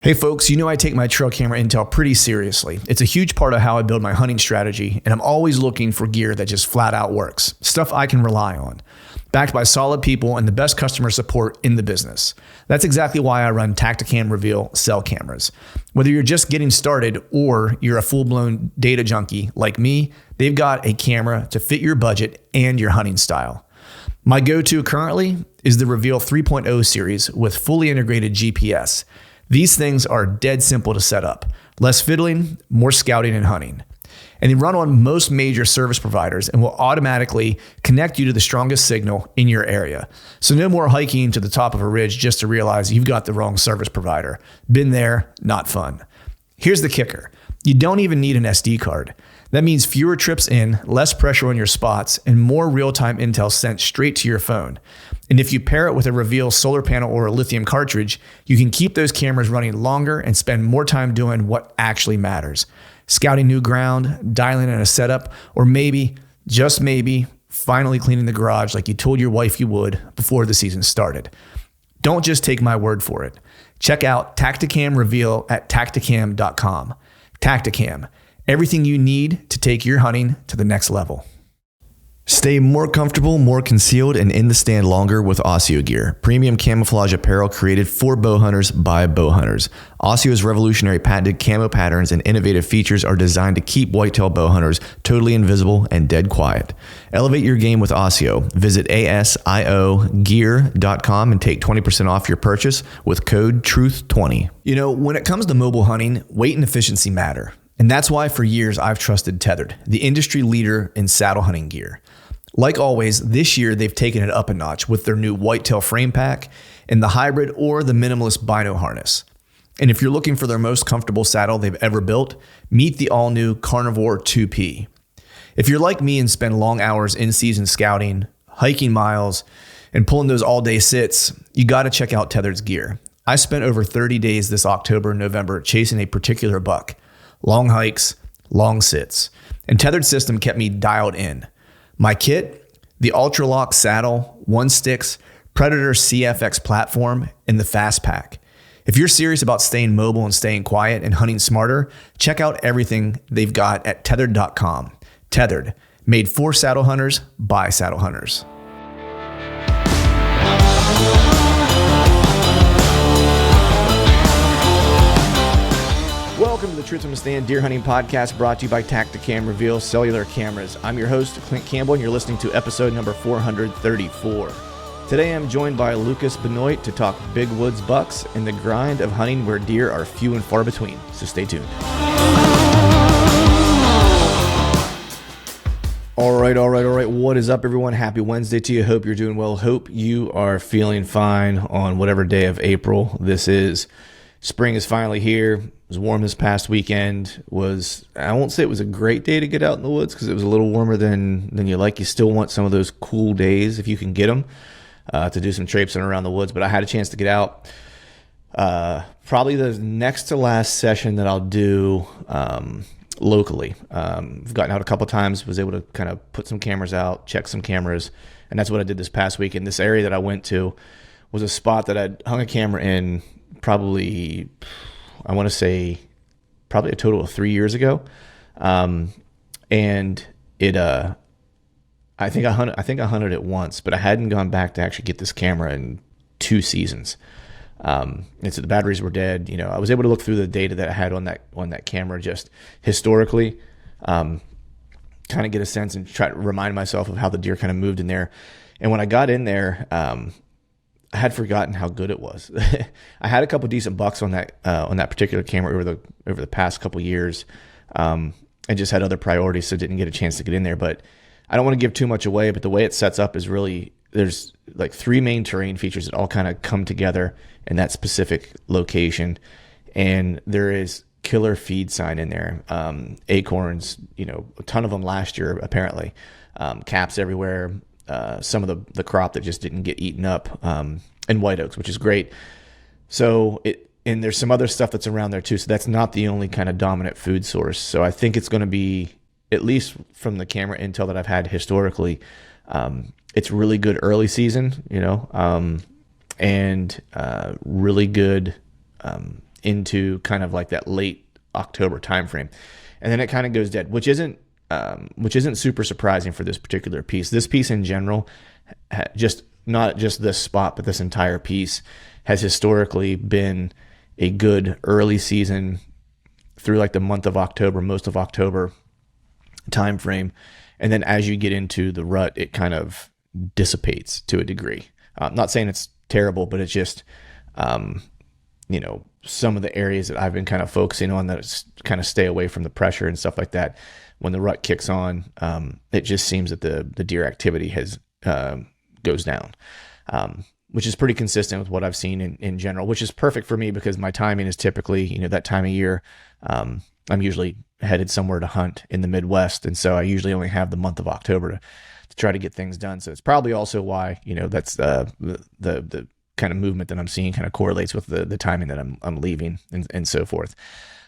Hey folks, you know I take my trail camera intel pretty seriously. It's a huge part of how I build my hunting strategy, and I'm always looking for gear that just flat out works. Stuff I can rely on. Backed by solid people and the best customer support in the business. That's exactly why I run Tactacam Reveal cell cameras. Whether you're just getting started or you're a full-blown data junkie like me, they've got a camera to fit your budget and your hunting style. My go-to currently is the Reveal 3.0 series with fully integrated GPS. These things are dead simple to set up. Less fiddling, more scouting and hunting. And they run on most major service providers and will automatically connect you to the strongest signal in your area. So no more hiking to the top of a ridge just to realize you've got the wrong service provider. Been there, not fun. Here's the kicker. You don't even need an SD card. That means fewer trips in, less pressure on your spots, and more real-time intel sent straight to your phone. And if you pair it with a Reveal solar panel or a lithium cartridge, you can keep those cameras running longer and spend more time doing what actually matters. Scouting new ground, dialing in a setup, or maybe, just maybe, finally cleaning the garage like you told your wife you would before the season started. Don't just take my word for it. Check out Tactacam Reveal at tactacam.com. Tactacam. Everything you need to take your hunting to the next level. Stay more comfortable, more concealed, and in the stand longer with Oscio gear. Premium camouflage apparel created for bow hunters by bow hunters. Oscio's revolutionary patented camo patterns and innovative features are designed to keep whitetail bow hunters totally invisible and dead quiet. Elevate your game with Oscio. Visit asiogear.com and take 20% off your purchase with code TRUTH20. You know, when it comes to mobile hunting, weight and efficiency matter. And that's why for years I've trusted Tethered, the industry leader in saddle hunting gear. Like always, this year they've taken it up a notch with their new Whitetail frame pack and the hybrid or the minimalist bino harness. And if you're looking for their most comfortable saddle they've ever built, meet the all-new Carnivore 2P. If you're like me and spend long hours in-season scouting, hiking miles, and pulling those all-day sits, you got to check out Tethered's gear. I spent over 30 days this October and November chasing a particular buck. Long hikes, long sits. And Tethered system kept me dialed in. My kit, the Ultralock saddle, 1-Sticks, Predator CFX platform, and the Fast Pack. If you're serious about staying mobile and staying quiet and hunting smarter, check out everything they've got at tethered.com. Tethered, made for saddle hunters by saddle hunters. Welcome to the Truth from the Stand Deer Hunting Podcast, brought to you by Tactacam Reveal Cellular Cameras. I'm your host, Clint Campbell, and you're listening to episode number 434. Today I'm joined by Lucas Benoit to talk big woods bucks and the grind of hunting where deer are few and far between. So stay tuned. All right. What is up, everyone? Happy Wednesday to you. Hope you're doing well. Hope you are feeling fine on whatever day of April this is. Spring is finally here. It was warm this past weekend. I won't say it was a great day to get out in the woods because it was a little warmer than you like. You still want some of those cool days if you can get them to do some traipsing around the woods. But I had a chance to get out. Probably the next to last session that I'll do locally. I've gotten out a couple times, was able to kind of put some cameras out, check some cameras, and that's what I did this past weekend. This area that I went to was a spot that I'd hung a camera in probably, I want to say, probably a total of 3 years ago, and it. I think I hunted it once, but I hadn't gone back to actually get this camera in 2 seasons. And so the batteries were dead. You know, I was able to look through the data that I had on that camera just historically, kind of get a sense and try to remind myself of how the deer kind of moved in there. And when I got in there, I had forgotten how good it was. I had a couple decent bucks on that particular camera over the past couple years, and just had other priorities, so didn't get a chance to get in there. But I don't want to give too much away. But the way it sets up is really, there's like 3 main terrain features that all kind of come together in that specific location, and there is killer feed sign in there. Acorns, a ton of them last year apparently. Caps everywhere. Some of the crop that just didn't get eaten up, and white oaks, which is great. So and there's some other stuff that's around there too. So that's not the only kind of dominant food source. So I think it's going to be, at least from the camera intel that I've had historically, it's really good early season, and really good into kind of like that late October timeframe, and then it kind of goes dead, which isn't super surprising for this particular piece. This piece in general, just not just this spot, but this entire piece has historically been a good early season through like the month of October, most of October timeframe. And then as you get into the rut, it kind of dissipates to a degree. I'm not saying it's terrible, but it's just, some of the areas that I've been kind of focusing on that kind of stay away from the pressure and stuff like that. When the rut kicks on, it just seems that the deer activity goes down, which is pretty consistent with what I've seen in general, which is perfect for me because my timing is typically, that time of year. I'm usually headed somewhere to hunt in the Midwest. And so I usually only have the month of October to try to get things done. So it's probably also why, that's the kind of movement that I'm seeing kind of correlates with the timing that I'm leaving and so forth.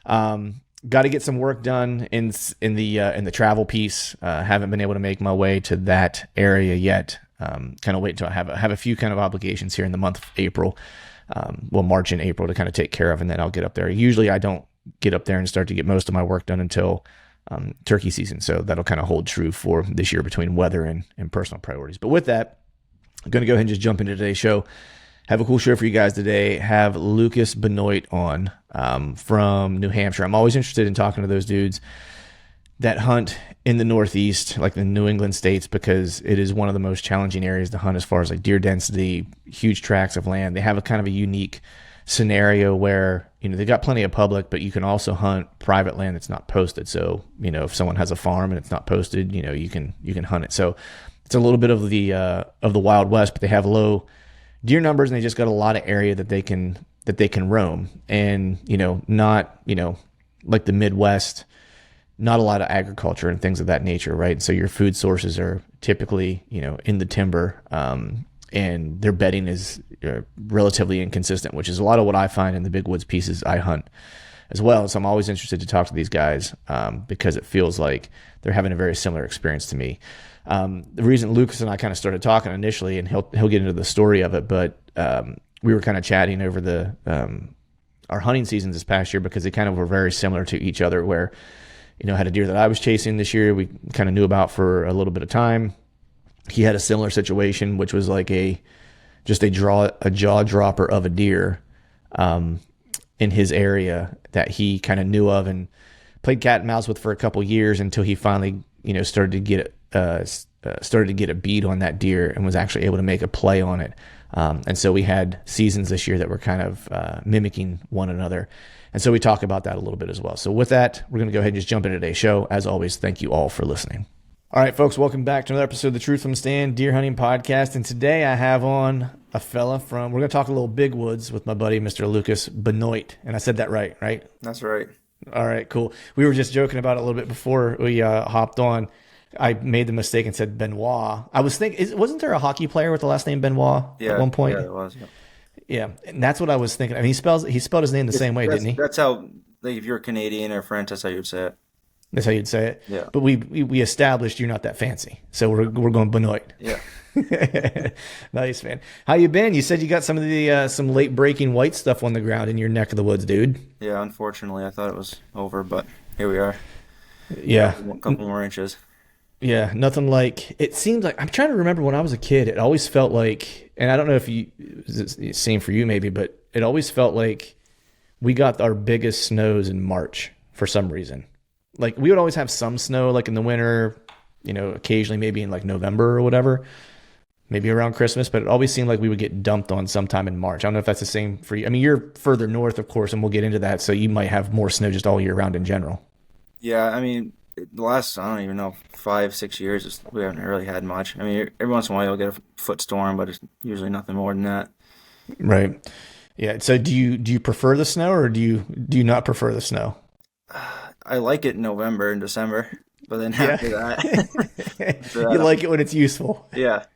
Got to get some work done in the travel piece. Haven't been able to make my way to that area yet. Kind of wait until I have a few kind of obligations here in the month of April, March and April to kind of take care of, and then I'll get up there. Usually I don't get up there and start to get most of my work done until turkey season. So that'll kind of hold true for this year between weather and personal priorities. But with that, I'm going to go ahead and just jump into today's show. Have a cool show for you guys today. Have Lucas Benoit on from New Hampshire. I'm always interested in talking to those dudes that hunt in the Northeast, like the New England states, because it is one of the most challenging areas to hunt as far as like deer density, huge tracts of land. They have a kind of a unique scenario where, they've got plenty of public, but you can also hunt private land that's not posted. So, if someone has a farm and it's not posted, you can hunt it. So it's a little bit of the Wild West, but they have low deer numbers and they just got a lot of area that they can roam. And, not, like the Midwest, not a lot of agriculture and things of that nature, right? So your food sources are typically, in the timber, and their bedding is relatively inconsistent, which is a lot of what I find in the big woods pieces I hunt as well. So I'm always interested to talk to these guys because it feels like they're having a very similar experience to me. The reason Lucas and I kind of started talking initially, and he'll get into the story of it, but we were kind of chatting over our hunting seasons this past year because they kind of were very similar to each other, where had a deer that I was chasing this year we kind of knew about for a little bit of time. He had a similar situation, which was like a jaw dropper of a deer in his area that he kind of knew of and played cat and mouse with for a couple years until he finally started to get a bead on that deer and was actually able to make a play on it. And so we had seasons this year that were kind of mimicking one another. And so we talk about that a little bit as well. So with that, we're going to go ahead and just jump into today's show. As always, thank you all for listening. All right, folks, welcome back to another episode of the Truth from the Stand Deer Hunting Podcast. And today I have on a fella we're going to talk a little big woods with my buddy, Mr. Lucas Benoit. And I said that right? That's right. All right, cool. We were just joking about it a little bit before we hopped on. I made the mistake and said Benoit. I was thinking, wasn't there a hockey player with the last name Benoit at one point? Yeah, it was. Yeah. Yeah, and that's what I was thinking. I mean, he spelled his name the same way, didn't he? That's how, like, if you're Canadian or French, that's how you'd say it. That's how you'd say it? Yeah. But we established you're not that fancy, so we're going Benoit. Yeah. Nice, man. How you been? You said you got some of the some late breaking white stuff on the ground in your neck of the woods, dude. Yeah, unfortunately, I thought it was over, but here we are. Yeah. A couple more inches. Yeah, nothing like, it seemed like, I'm trying to remember when I was a kid, it always felt like, and I don't know if it's the same for you maybe, but it always felt like we got our biggest snows in March for some reason. Like we would always have some snow like in the winter, occasionally maybe in like November or whatever, maybe around Christmas, but it always seemed like we would get dumped on sometime in March. I don't know if that's the same for you. I mean, you're further north, of course, and we'll get into that, so you might have more snow just all year round in general. Yeah, I mean, the last, I don't even know, 5-6 years, we haven't really had much. I mean, every once in a while you'll get a foot storm, but it's usually nothing more than that. Right. Yeah. So do you prefer the snow, or do you not prefer the snow? I like it in November and December, but then after that, you like it when it's useful. Yeah.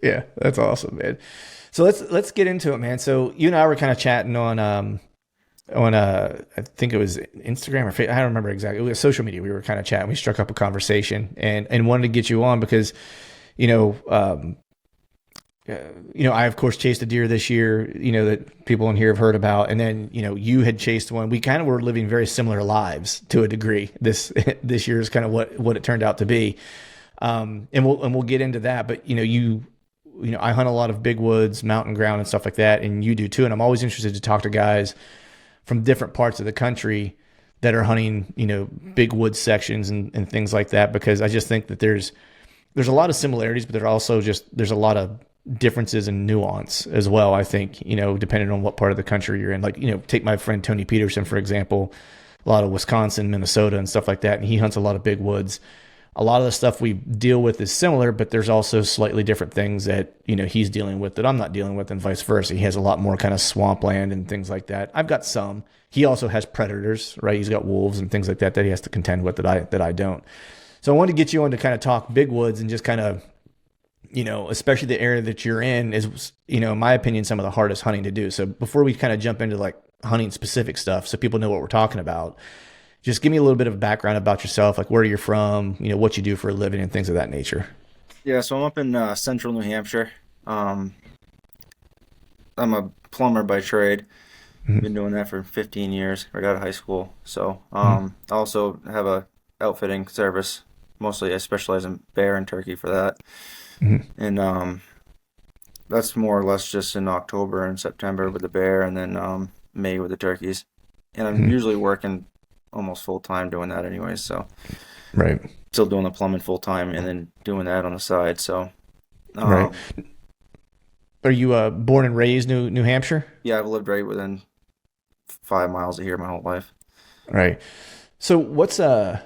Yeah. That's awesome, man. So let's get into it, man. So you and I were kind of chatting on I think it was Instagram or Facebook, I don't remember exactly. It was social media. We were kind of chatting. We struck up a conversation and wanted to get you on because, I of course chased a deer this year, that people in here have heard about. And then, you had chased one. We kind of were living very similar lives to a degree. This year is kind of what it turned out to be. And we'll get into that, but I hunt a lot of big woods, mountain ground and stuff like that. And you do too. And I'm always interested to talk to guys from different parts of the country that are hunting, big wood sections and things like that, because I just think that there's a lot of similarities, but there's a lot of differences and nuance as well. I think, depending on what part of the country you're in, like, take my friend Tony Peterson, for example, a lot of Wisconsin, Minnesota and stuff like that. And he hunts a lot of big woods. A lot of the stuff we deal with is similar, but there's also slightly different things that, he's dealing with that I'm not dealing with, and vice versa. He has a lot more kind of swampland and things like that. I've got some. He also has predators, right? He's got wolves and things like that he has to contend with that I don't. So I wanted to get you on to kind of talk big woods and just kind of, especially the area that you're in is, in my opinion, some of the hardest hunting to do. So before we kind of jump into like hunting specific stuff, so people know what we're talking about, just give me a little bit of background about yourself, like where you're from, what you do for a living and things of that nature. Yeah, so I'm up in central New Hampshire. I'm a plumber by trade. Been doing that for 15 years, right out of high school. So I also have a outfitting service. Mostly I specialize in bear and turkey for that. And that's more or less just in October and September with the bear, and then May with the turkeys. And I'm usually working almost full time doing that anyways. So right, still doing the plumbing full time and then doing that on the side. So right. Are you born and raised New Hampshire? Yeah, I've lived right within 5 miles of here my whole life. Right. So what's the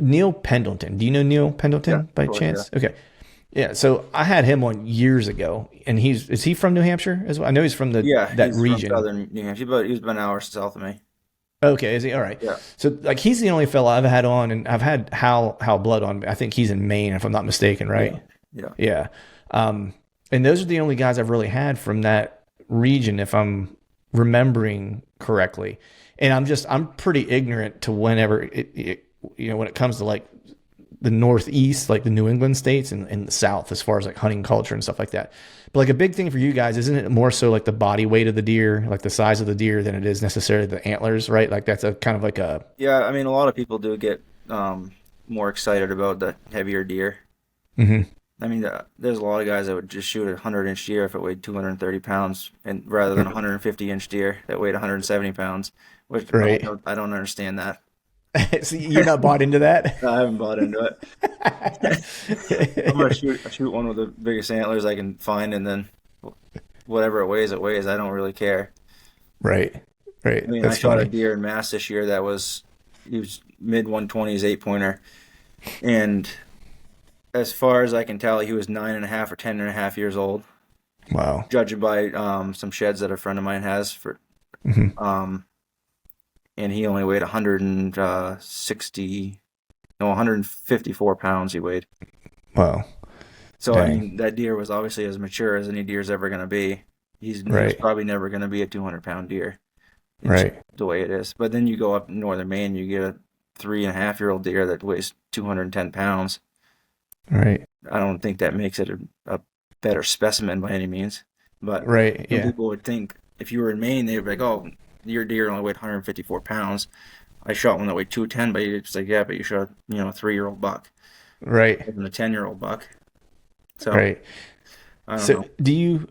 Neil Pendleton? Do you know Neil Pendleton by chance? Yeah. Okay. Yeah. So I had him on years ago, and is he from New Hampshire as well? I know he's from that region. From southern New Hampshire, but he's been an hour south of me. Okay, is he? All right. Yeah. So like he's the only fella I've had on, and I've had Hal Blood on. I think he's in Maine, if I'm not mistaken, right? Yeah. And those are the only guys I've really had from that region, if I'm remembering correctly. And I'm pretty ignorant to whenever when it comes to like the Northeast, like the New England states and the South, as far as like hunting culture and stuff like that. But like a big thing for you guys, isn't it more so like the body weight of the deer, like the size of the deer, than it is necessarily the antlers, right? Like that's a kind of like a... Yeah, I mean, a lot of people do get more excited about the heavier deer. I mean, there's a lot of guys that would just shoot a 100-inch deer if it weighed 230 pounds, and rather than a 150-inch deer that weighed 170 pounds, which right. I don't understand that. So you're not bought into that? No, I haven't bought into it. I'm going to shoot one with the biggest antlers I can find, and then whatever it weighs, it weighs. I don't really care. Right. I mean, I shot a deer in Mass this year he was mid-120s, 8-pointer, and as far as I can tell, he was 9.5 or 10.5 years old. Wow. Judging by some sheds that a friend of mine has and he only weighed 154 pounds he weighed. Wow. So dang. I mean, that deer was obviously as mature as any deer's ever going to be. He's probably never going to be a 200-pound deer. It's right. The way it is. But then you go up in northern Maine, you get a 3.5-year-old deer that weighs 210 pounds. Right. I don't think that makes it a better specimen by any means. But people would think if you were in Maine, they would be like, oh, your deer only weighed 154 pounds. I shot one that weighed 210, but it's like, yeah, but you shot a 3-year-old buck. Right. And a 10-year-old buck. So, right. I don't know. Do you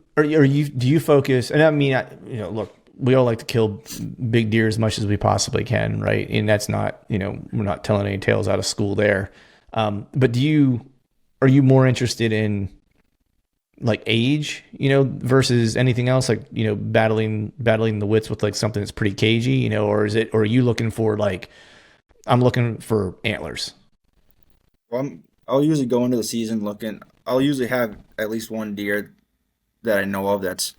focus, and I mean, look, we all like to kill big deer as much as we possibly can, right? And that's not, we're not telling any tales out of school there. But are you more interested in like age, versus anything else, like, battling the wits with like something that's pretty cagey, or are you looking for like, I'm looking for antlers? Well, I'll usually go into the season I'll usually have at least one deer that I know of that's,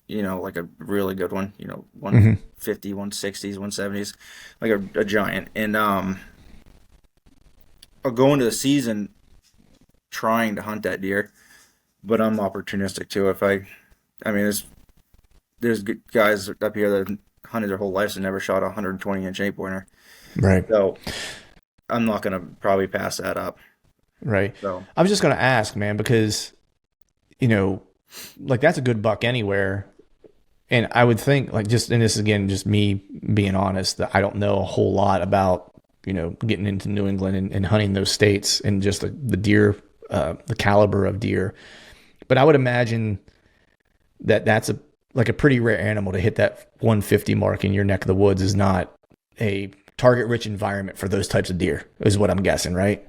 like a really good one, 150, 160s, 170s, like a giant. And I'll go into the season trying to hunt that deer, but I'm opportunistic too. There's guys up here that hunted their whole lives and never shot a 120-inch 8-pointer. Right. So I'm not going to probably pass that up. Right. So I was just going to ask, man, because, like that's a good buck anywhere. And I would think like just, and this is again, just me being honest, that I don't know a whole lot about, getting into New England and hunting those states and just the deer, the caliber of deer. But I would imagine that that's a pretty rare animal to hit that 150 mark in your neck of the woods is not a target rich environment for those types of deer is what I'm guessing, right?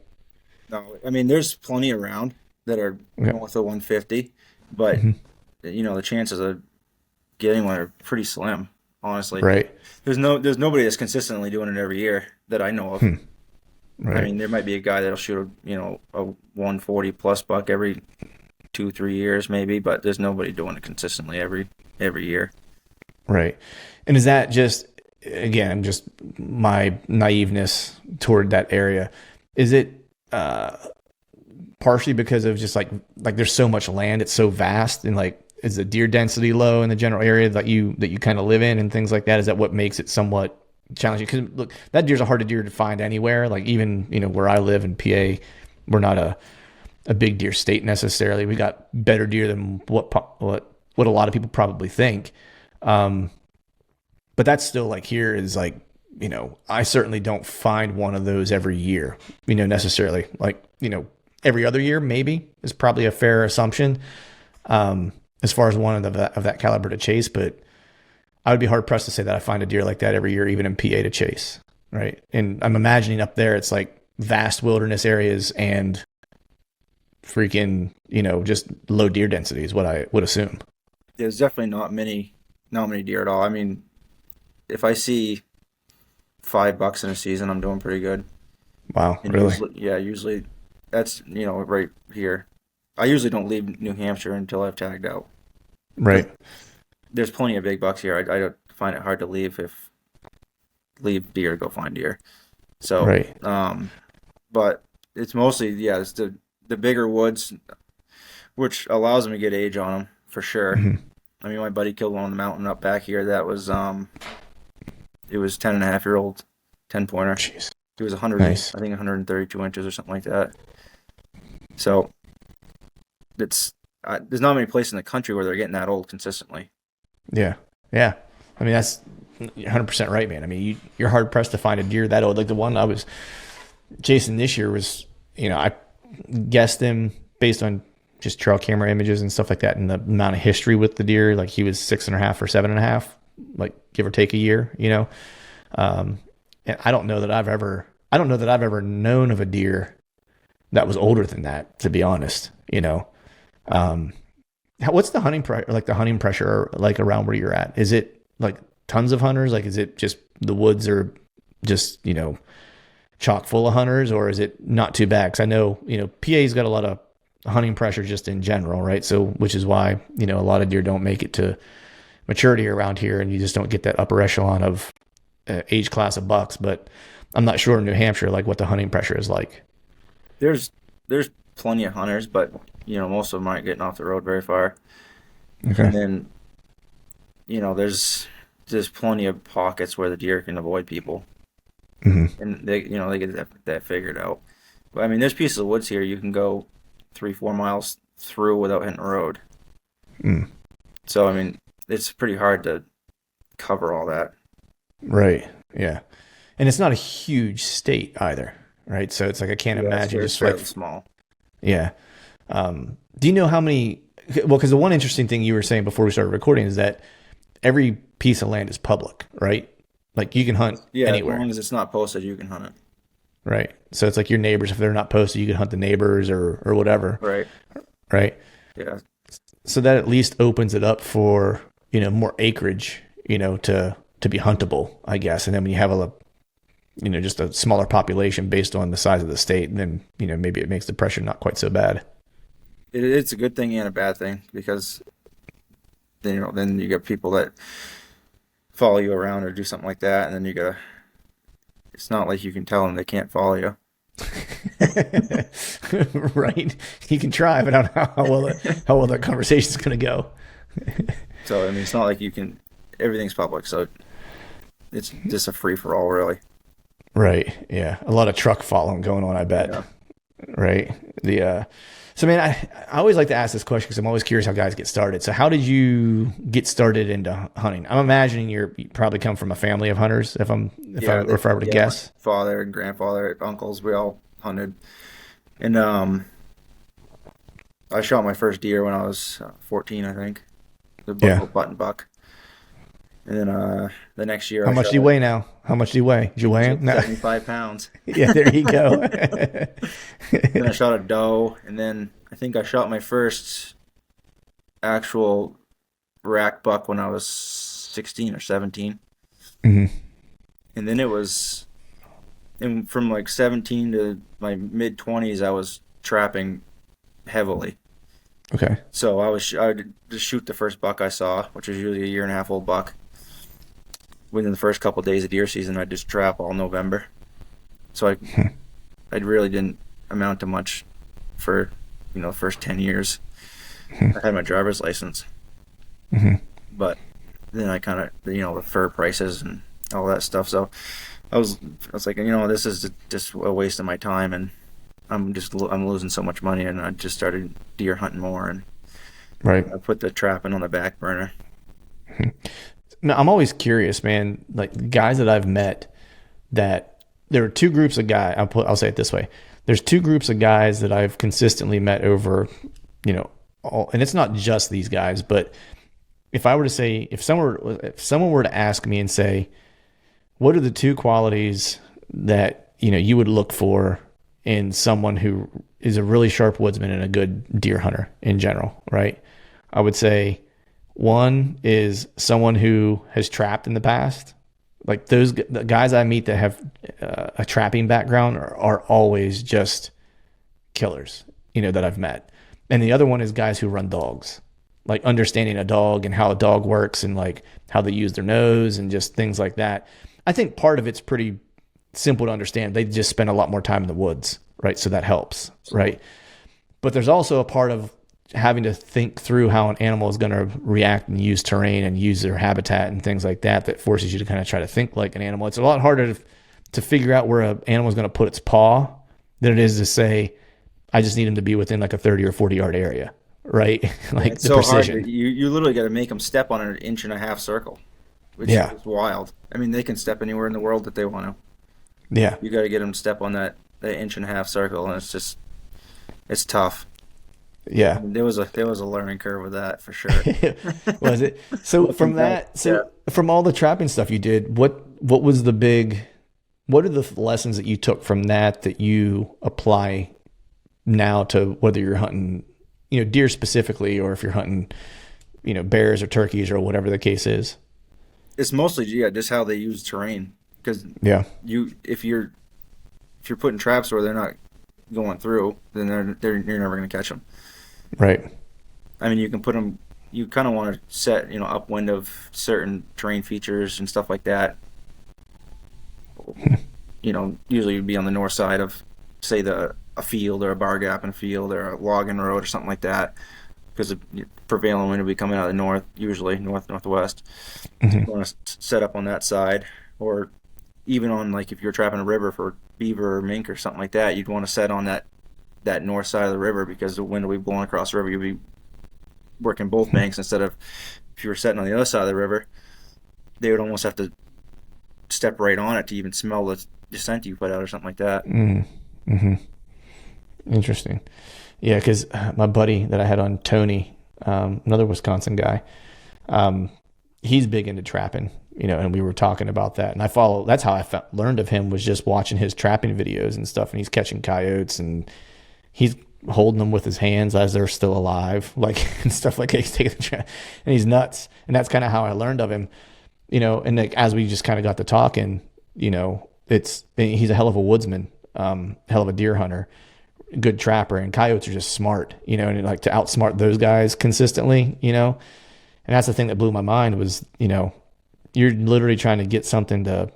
no, I mean there's plenty around that are Okay. north of 150, but Mhm. the chances of getting one are pretty slim, honestly. Right. There's nobody that's consistently doing it every year that I know of. Hmm. I Right. mean, there might be a guy that'll shoot a 140 plus buck every 2-3 years maybe, but there's nobody doing it consistently every year. Right. And is that just, again, just my naiveness toward that area? Is it partially because of just like there's so much land, it's so vast, and like is the deer density low in the general area that you kind of live in and things like that? Is that what makes it somewhat challenging? Because look, that deer's a hard deer to find anywhere. Like even where I live in PA, we're not a big deer state necessarily. We got better deer than what a lot of people probably think. But that's still like here is like, I certainly don't find one of those every year, necessarily. Like, every other year maybe is probably a fair assumption as far as one of that caliber to chase. But I would be hard pressed to say that I find a deer like that every year, even in PA to chase. Right. And I'm imagining up there, it's like vast wilderness areas and freaking, just low deer density is what I would assume. There's definitely not many deer at all. I mean, if I see 5 bucks in a season, I'm doing pretty good. Wow. And Really? usually that's right here. I usually don't leave New Hampshire until I've tagged out. Right. There's plenty of big bucks here. I don't find it hard to leave deer to go find deer. So, Right. but it's mostly it's the bigger woods, which allows them to get age on them for sure. Mhm. I mean, my buddy killed one on the mountain up back here. That was it was 10.5-year-old 10-pointer. Jeez. It was 100, Nice. I think 132 inches or something like that. So there's not many places in the country where they're getting that old consistently. Yeah. Yeah. I mean, that's 100% right, man. I mean, you're hard pressed to find a deer that old. Like the one I was chasing this year was, I guessed him based on just trail camera images and stuff like that and the amount of history with the deer. Like he was 6.5 or 7.5, like give or take a year, and I don't know that I've ever known of a deer that was older than that, to be honest, what's the hunting pressure like around where you're at? Is it like tons of hunters? Like, is it just the woods are just, chock full of hunters, or is it not too bad? Cause I know, PA's got a lot of hunting pressure just in general, right? So, which is why, a lot of deer don't make it to maturity around here, and you just don't get that upper echelon of age class of bucks. But I'm not sure in New Hampshire, like what the hunting pressure is like. There's plenty of hunters, but most of them aren't getting off the road very far. Okay. And then there's plenty of pockets where the deer can avoid people, Mm-hmm. and they get that figured out. But I mean, there's pieces of woods here you can go 3-4 miles through without hitting a road. Mm. So I mean, it's pretty hard to cover all that. Right. Yeah. And it's not a huge state either, right? So it's like I can't imagine It's just fairly like small. yeah. Do you know how many? Well, because the one interesting thing you were saying before we started recording is that every piece of land is public, right? Like you can hunt anywhere. As long as it's not posted, you can hunt it. Right. So it's like your neighbors, if they're not posted, you can hunt the neighbors or whatever. Right. Right. Yeah. So that at least opens it up for, more acreage, to be huntable, I guess. And then when you have just a smaller population based on the size of the state, then, maybe it makes the pressure not quite so bad. It's a good thing and a bad thing because then you get people that follow you around or do something like that, and then it's not like you can tell them they can't follow you. Right. You can try, but I don't know how well that conversation is going to go. So I mean, it's not like everything's public, so it's just a free for all, really. Right. Yeah. A lot of truck following going on, I bet. right? So man, I always like to ask this question because I'm always curious how guys get started. So how did you get started into hunting? I'm imagining you probably come from a family of hunters, if I were to guess. My father and grandfather, uncles, we all hunted. And I shot my first deer when I was 14, I think. The button buck. And then the next year, how much do you weigh now? How much do you weigh? Did you weigh him? No. 75 pounds. Yeah, there you go. Then I shot a doe, and then I think I shot my first actual rack buck when I was 16 or 17. Mm-hmm. And then and from like 17 to my mid 20s, I was trapping heavily. Okay. So I would just shoot the first buck I saw, which was usually a year and a half old buck. Within the first couple of days of deer season, I'd just trap all November. So I really didn't amount to much for, the first 10 years. I had my driver's license. Mm-hmm. But then I kind of, the fur prices and all that stuff. So I was like, this is just a waste of my time, and I'm losing so much money, and I just started deer hunting more, and right. I put the trapping on the back burner. No, I'm always curious, man. Like guys that I've met, that there are two groups of guys. I'll say it this way: there's two groups of guys that I've consistently met over, and it's not just these guys, but if I were to say, if someone were to ask me and say, what are the two qualities that you would look for in someone who is a really sharp woodsman and a good deer hunter in general, right? I would say one is someone who has trapped in the past. Like the guys I meet that have a trapping background are always just killers, that I've met. And the other one is guys who run dogs, like understanding a dog and how a dog works and like how they use their nose and just things like that. I think part of it's pretty simple to understand. They just spend a lot more time in the woods, right? So that helps, right? But there's also a part of having to think through how an animal is going to react and use terrain and use their habitat and things like that forces you to kind of try to think like an animal. It's a lot harder to figure out where an animal is going to put its paw than it is to say, I just need him to be within like a 30 or 40 yard area, right? Like it's the so precision. hard. You literally got to make them step on an 1.5-inch circle, which is wild. I mean, they can step anywhere in the world that they want to. Yeah. You got to get them to step on that 1.5-inch circle, and it's tough. Yeah. There was a learning curve with that for sure. Was it? So from all the trapping stuff you did, what are the lessons that you took from that you apply now to whether you're hunting, deer specifically, or if you're hunting, bears or turkeys or whatever the case is? It's mostly just how they use terrain, because if you're putting traps where they're not going through, then you're never going to catch them. Right. I mean, you can put them. You kind of want to set upwind of certain terrain features and stuff like that. Usually you'd be on the north side of, say, a field or a bar gap in a field or a logging road or something like that, because the prevailing wind will be coming out of the north, usually northwest. Mm-hmm. You want to set up on that side, or even on, like, if you're trapping a river for beaver or mink or something like that, you'd want to set on that north side of the river, because the wind will be blowing across the river. You'll be working both banks instead of, if you were sitting on the other side of the river, they would almost have to step right on it to even smell the scent you put out or something like that. Mm-hmm. Interesting. Yeah, because my buddy that I had on, Tony, another Wisconsin guy, he's big into trapping, and we were talking about that. And that's how I learned of him, was just watching his trapping videos and stuff. And he's catching coyotes, and he's holding them with his hands as they're still alive, like, and stuff like that. He's taking the trap, and he's nuts. And that's kind of how I learned of him, and like, as we just kind of got to talking, he's a hell of a woodsman, hell of a deer hunter, good trapper, and coyotes are just smart, and like to outsmart those guys consistently, and that's the thing that blew my mind was, you're literally trying to get something to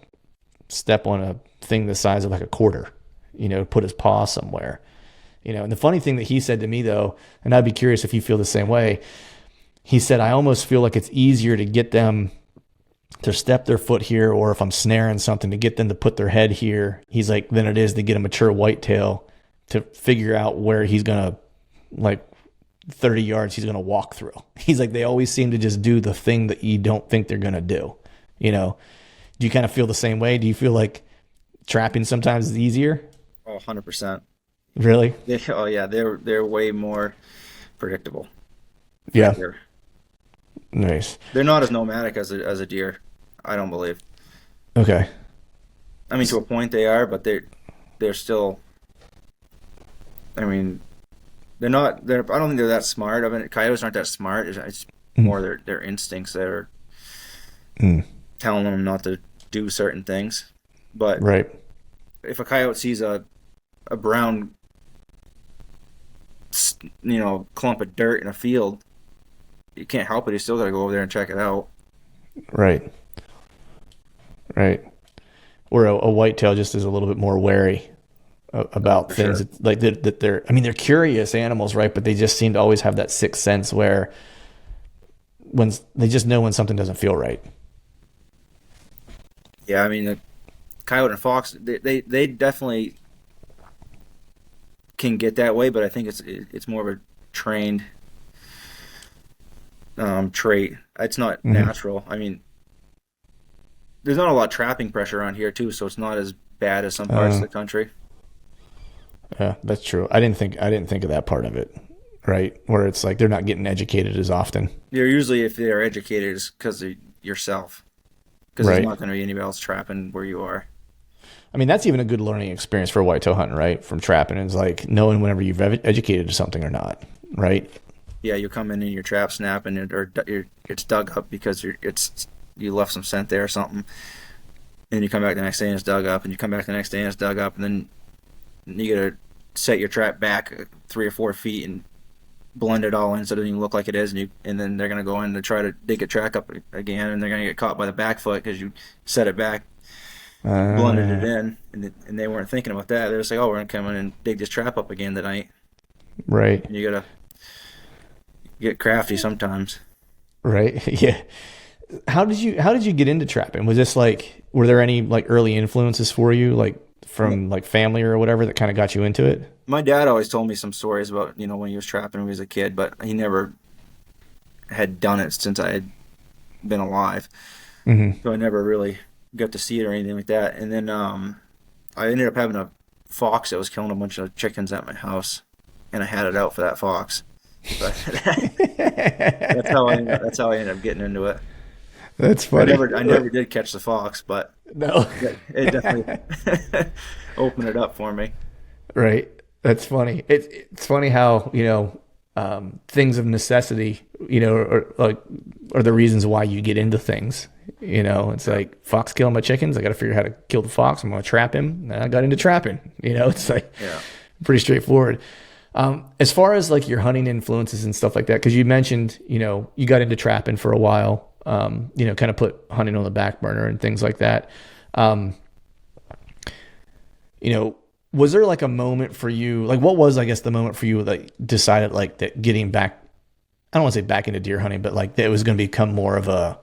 step on a thing the size of like a quarter, put his paw somewhere, and the funny thing that he said to me though, and I'd be curious if you feel the same way, he said, I almost feel like it's easier to get them to step their foot here, or if I'm snaring something, to get them to put their head here, he's like, than it is to get a mature whitetail to figure out where he's gonna, like, 30 yards he's gonna walk through. He's like, they always seem to just do the thing that you don't think they're gonna do. You know, do you kind of feel the same way? Do you feel like trapping sometimes is easier? Oh, 100%. Really? Oh yeah, they're way more predictable. Yeah. They're Nice. they're not as nomadic as a deer, I don't believe. Okay. I mean, to a point they are, but they're still. I mean, they're not. They're. I don't think they're that smart. I mean, coyotes aren't that smart. It's more their instincts that are Mm. telling them not to do certain things. But Right. if a coyote sees a brown, clump of dirt in a field, you can't help it. You still got to go over there and check it out. Right. Right. Or a whitetail just is a little bit more wary about For things sure. like that. They're, I mean, they're curious animals, right? But they just seem to always have that sixth sense where when they just know when something doesn't feel right. Yeah, I mean, the coyote and fox, they definitely can get that way, but I think it's more of a trained trait. It's not natural. I mean, there's not a lot of trapping pressure around here too, so it's not as bad as some parts of the country. Yeah, that's true. I didn't think of that part of it, right? Where it's like they're not getting educated as often. You're usually, if they're educated, it's because of yourself, because Right. there's not going to be anybody else trapping where you are. I mean, that's even a good learning experience for whitetail hunting, right? From trapping is like knowing whenever you've educated to something or not, right? Yeah, you come in and your trap snapping, it's dug up because you left some scent there or something, and you come back the next day and it's dug up, and you come back the next day and it's dug up, and then you gotta set your trap back 3 or 4 feet and blend it all in so it doesn't even look like it is, and then they're gonna go in to try to dig a track up again, and they're gonna get caught by the back foot because you set it back, blended it in, and they weren't thinking about that. They're just like, oh, we're gonna come in and dig this trap up again tonight. Right. And you gotta get crafty sometimes. Right. Yeah. How did you get into trapping? Was this like, were there any like early influences for you, like from like family or whatever that kind of got you into it? My dad always told me some stories about, when he was trapping when he was a kid, but he never had done it since I had been alive. Mm-hmm. So I never really got to see it or anything like that. And then I ended up having a fox that was killing a bunch of chickens at my house, and I had it out for that fox. But that's how I ended up getting into it. That's funny. I never did catch the fox, but No. it definitely opened it up for me. Right. That's funny. It's funny how, things of necessity, are the reasons why you get into things. It's like, fox killing my chickens. I got to figure out how to kill the fox. I'm going to trap him. And I got into trapping. It's like pretty straightforward. As far as like your hunting influences and stuff like that, because you mentioned, you got into trapping for a while, kind of put hunting on the back burner and things like that. Was there like a moment for you, like what was, I guess, the moment for you that decided like that getting back, I don't want to say back into deer hunting, but like that it was going to become more of a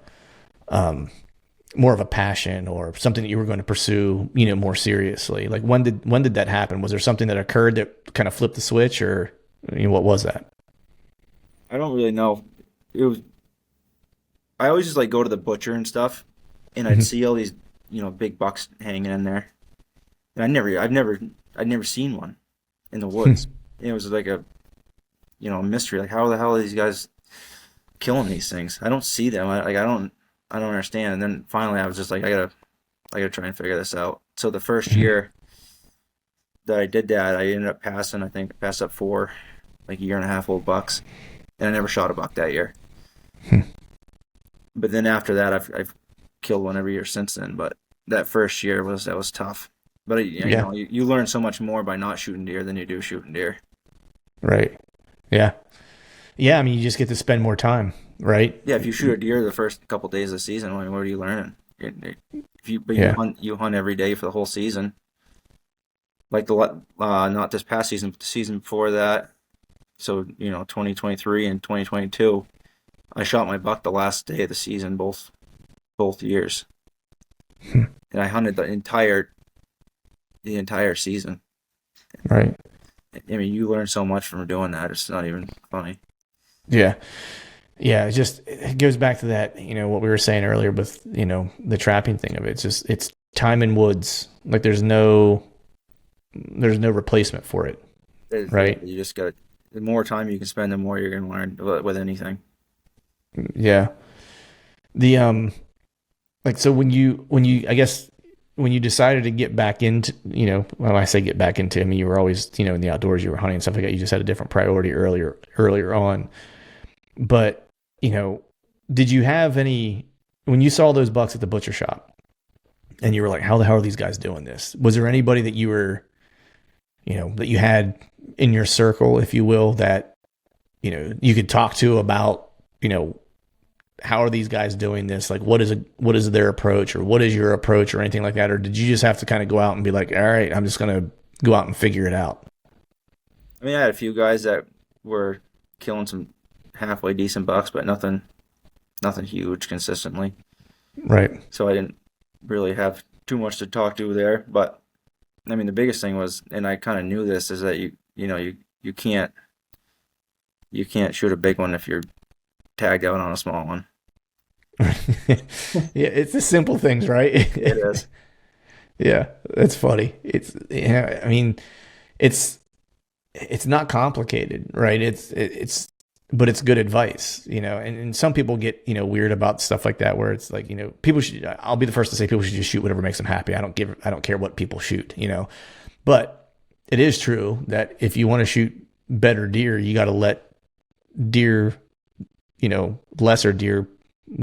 passion or something that you were going to pursue, more seriously? Like when did that happen? Was there something that occurred that kind of flipped the switch, or what was that? I don't really know. I always just like go to the butcher and stuff, and I'd see all these, big bucks hanging in there. And I'd never seen one in the woods. It was like a mystery. Like, how the hell are these guys killing these things? I don't see them. I don't understand. And then finally, I was just like, I gotta try and figure this out. So the first year that I did that, I ended up passing. I think I passed up 4, like, 1.5-year-old bucks, and I never shot a buck that year. But then after that, I've killed one every year since then. But that first year was tough. But you learn so much more by not shooting deer than you do shooting deer. Right. Yeah. Yeah. I mean, you just get to spend more time, right? Yeah. If you shoot a deer the first couple days of the season, I mean, what are you learning? You hunt every day for the whole season. Like not this past season, but the season before that. So 2023 and 2022, I shot my buck the last day of the season, both years, and I hunted the entire season. Right. I mean, you learn so much from doing that. It's not even funny. Yeah. Yeah. It goes back to that, what we were saying earlier with, the trapping thing of it. It's time in woods. Like there's no replacement for it. Right. You just got the more time you can spend, the more you're going to learn with anything. Yeah. The, like, so I guess when you decided to get back into, when I say get back into, I mean, you were always, in the outdoors, you were hunting and stuff like that. You just had a different priority earlier on. But, did you have when you saw those bucks at the butcher shop and you were like, how the hell are these guys doing this? Was there anybody that you were, that you had in your circle, if you will, that, you could talk to about, how are these guys doing this? Like, what is their approach, or what is your approach, or anything like that? Or did you just have to kind of go out and be like, all right, I'm just going to go out and figure it out? I mean, I had a few guys that were killing some halfway decent bucks, but nothing huge consistently. Right. So I didn't really have too much to talk to there. But I mean, the biggest thing was, and I kind of knew this, is that you can't shoot a big one if you're tagged out on a small one. Yeah, it's the simple things, right? It is. Yeah, that's funny. I mean, it's not complicated, right? But it's good advice, and some people get, weird about stuff like that, where it's like, people should, I'll be the first to say people should just shoot whatever makes them happy. I don't care what people shoot, but it is true that if you want to shoot better deer, you got to let deer, lesser deer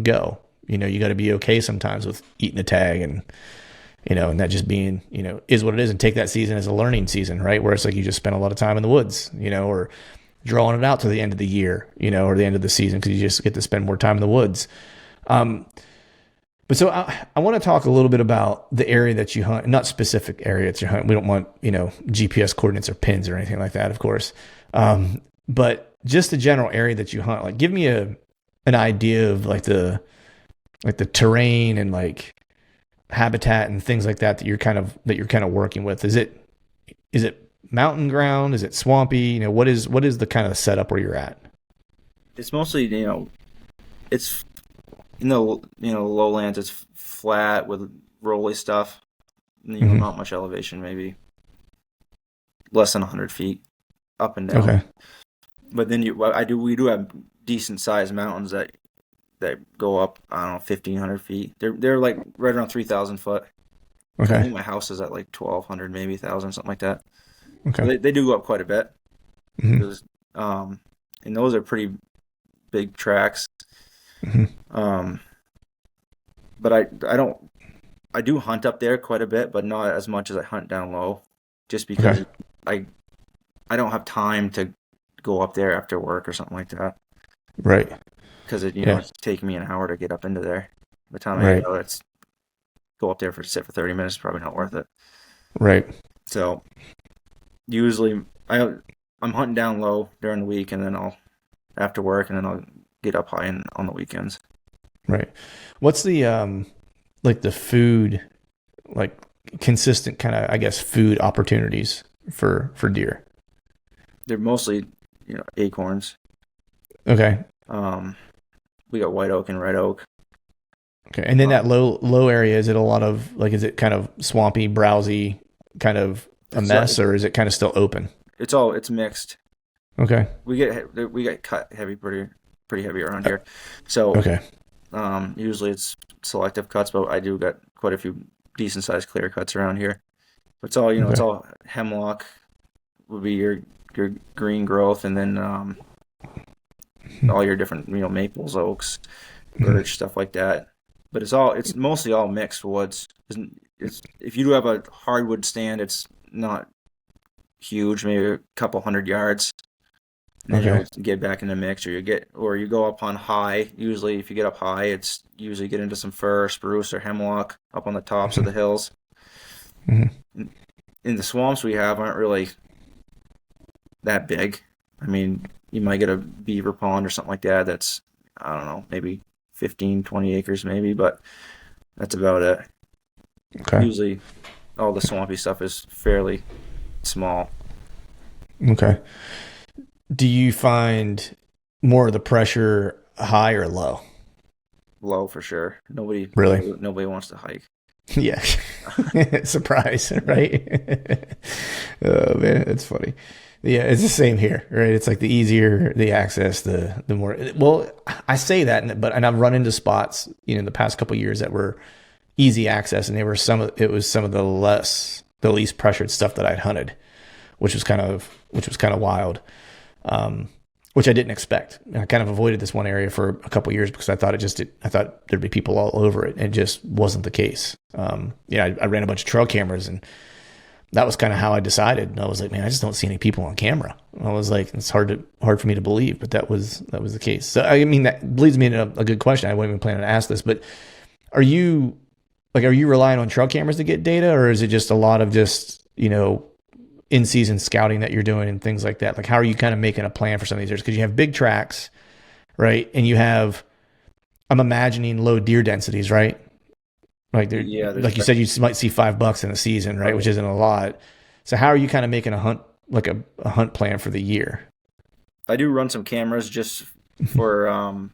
go. You got to be okay sometimes with eating a tag, and and that just being, is what it is, and take that season as a learning season, right? Where it's like you just spent a lot of time in the woods, or drawing it out to the end of the year, or the end of the season, because you just get to spend more time in the woods. But so I want to talk a little bit about the area that you hunt, not specific area that you hunt. We don't want, GPS coordinates or pins or anything like that, of course. But just the general area that you hunt. Like, give me an idea of like the terrain and like habitat and things like that you're kind of working with. Is it mountain ground? Is it swampy? What is the kind of setup where you're at? It's mostly, it's lowlands. It's flat with rolly stuff. Not much elevation, maybe less than 100 feet up and down. Okay. But then we do have decent sized mountains that go up, I don't know, 1,500 feet. They're like right around 3,000 foot. Okay. I think my house is at like 1,200, maybe 1,000, something like that. Okay. So they do go up quite a bit. Mm-hmm. And those are pretty big tracks. Mm-hmm. But I do hunt up there quite a bit, but not as much as I hunt down low, just because I don't have time to go up there after work or something like that. Right. Because it's taking me an hour to get up into there. By the time I go, go up there sit for 30 minutes, probably not worth it. Right. So usually I'm hunting down low during the week, and then I'll after work, and then I'll get up high on the weekends. Right. What's the like the food, like consistent kind of, I guess, food opportunities for deer? They're mostly acorns. Okay. We got white oak and red oak. Okay. And then that low area, is it a lot of like, is it kind of swampy, browsy, kind of a mess, or is it kind of still open? It's mixed. Okay. We get cut heavy, pretty heavy around here. So okay. Usually it's selective cuts, but I do got quite a few decent sized clear cuts around here. But it's all it's all hemlock would be your green growth, and then all your different maples, oaks, birch, stuff like that. But it's mostly all mixed woods. It's if you do have a hardwood stand, it's not huge, maybe a couple 100 yards. And then you get back in the mix, or you go up on high. Usually, if you get up high, it's usually get into some fir, spruce, or hemlock up on the tops of the hills. Mm-hmm. In the swamps we have aren't really that big. I mean, you might get a beaver pond or something like that. That's, I don't know, maybe 15, 20 acres maybe, but that's about it. Okay. Usually all the swampy stuff is fairly small. Okay. Do you find more of the pressure high or low? Low for sure. Really? Nobody wants to hike. Yeah. Surprise, right? Oh man, it's funny. Yeah, it's the same here, right? It's like the easier the access, the more. Well, I say that, but I've run into spots, in the past couple of years that were easy access, and it was some of the least pressured stuff that I'd hunted, which was kind of wild. Which I didn't expect. I kind of avoided this one area for a couple of years because I thought there'd be people all over it, and it just wasn't the case. I ran a bunch of trail cameras, and that was kind of how I decided. And I was like, man, I just don't see any people on camera. I was like, it's hard for me to believe, but that was the case. So I mean, that leads me into a good question. I wasn't even planning to ask this, but are you relying on trail cameras to get data, or is it just a lot of just in-season scouting that you're doing and things like that? Like, how are you kind of making a plan for some of these areas? Because you have big tracks, right? And you have, I'm imagining, low deer densities, right? Like, like you said, you might see $5 in a season, right? Which isn't a lot. So how are you kind of making a hunt, like a hunt plan for the year? I do run some cameras just for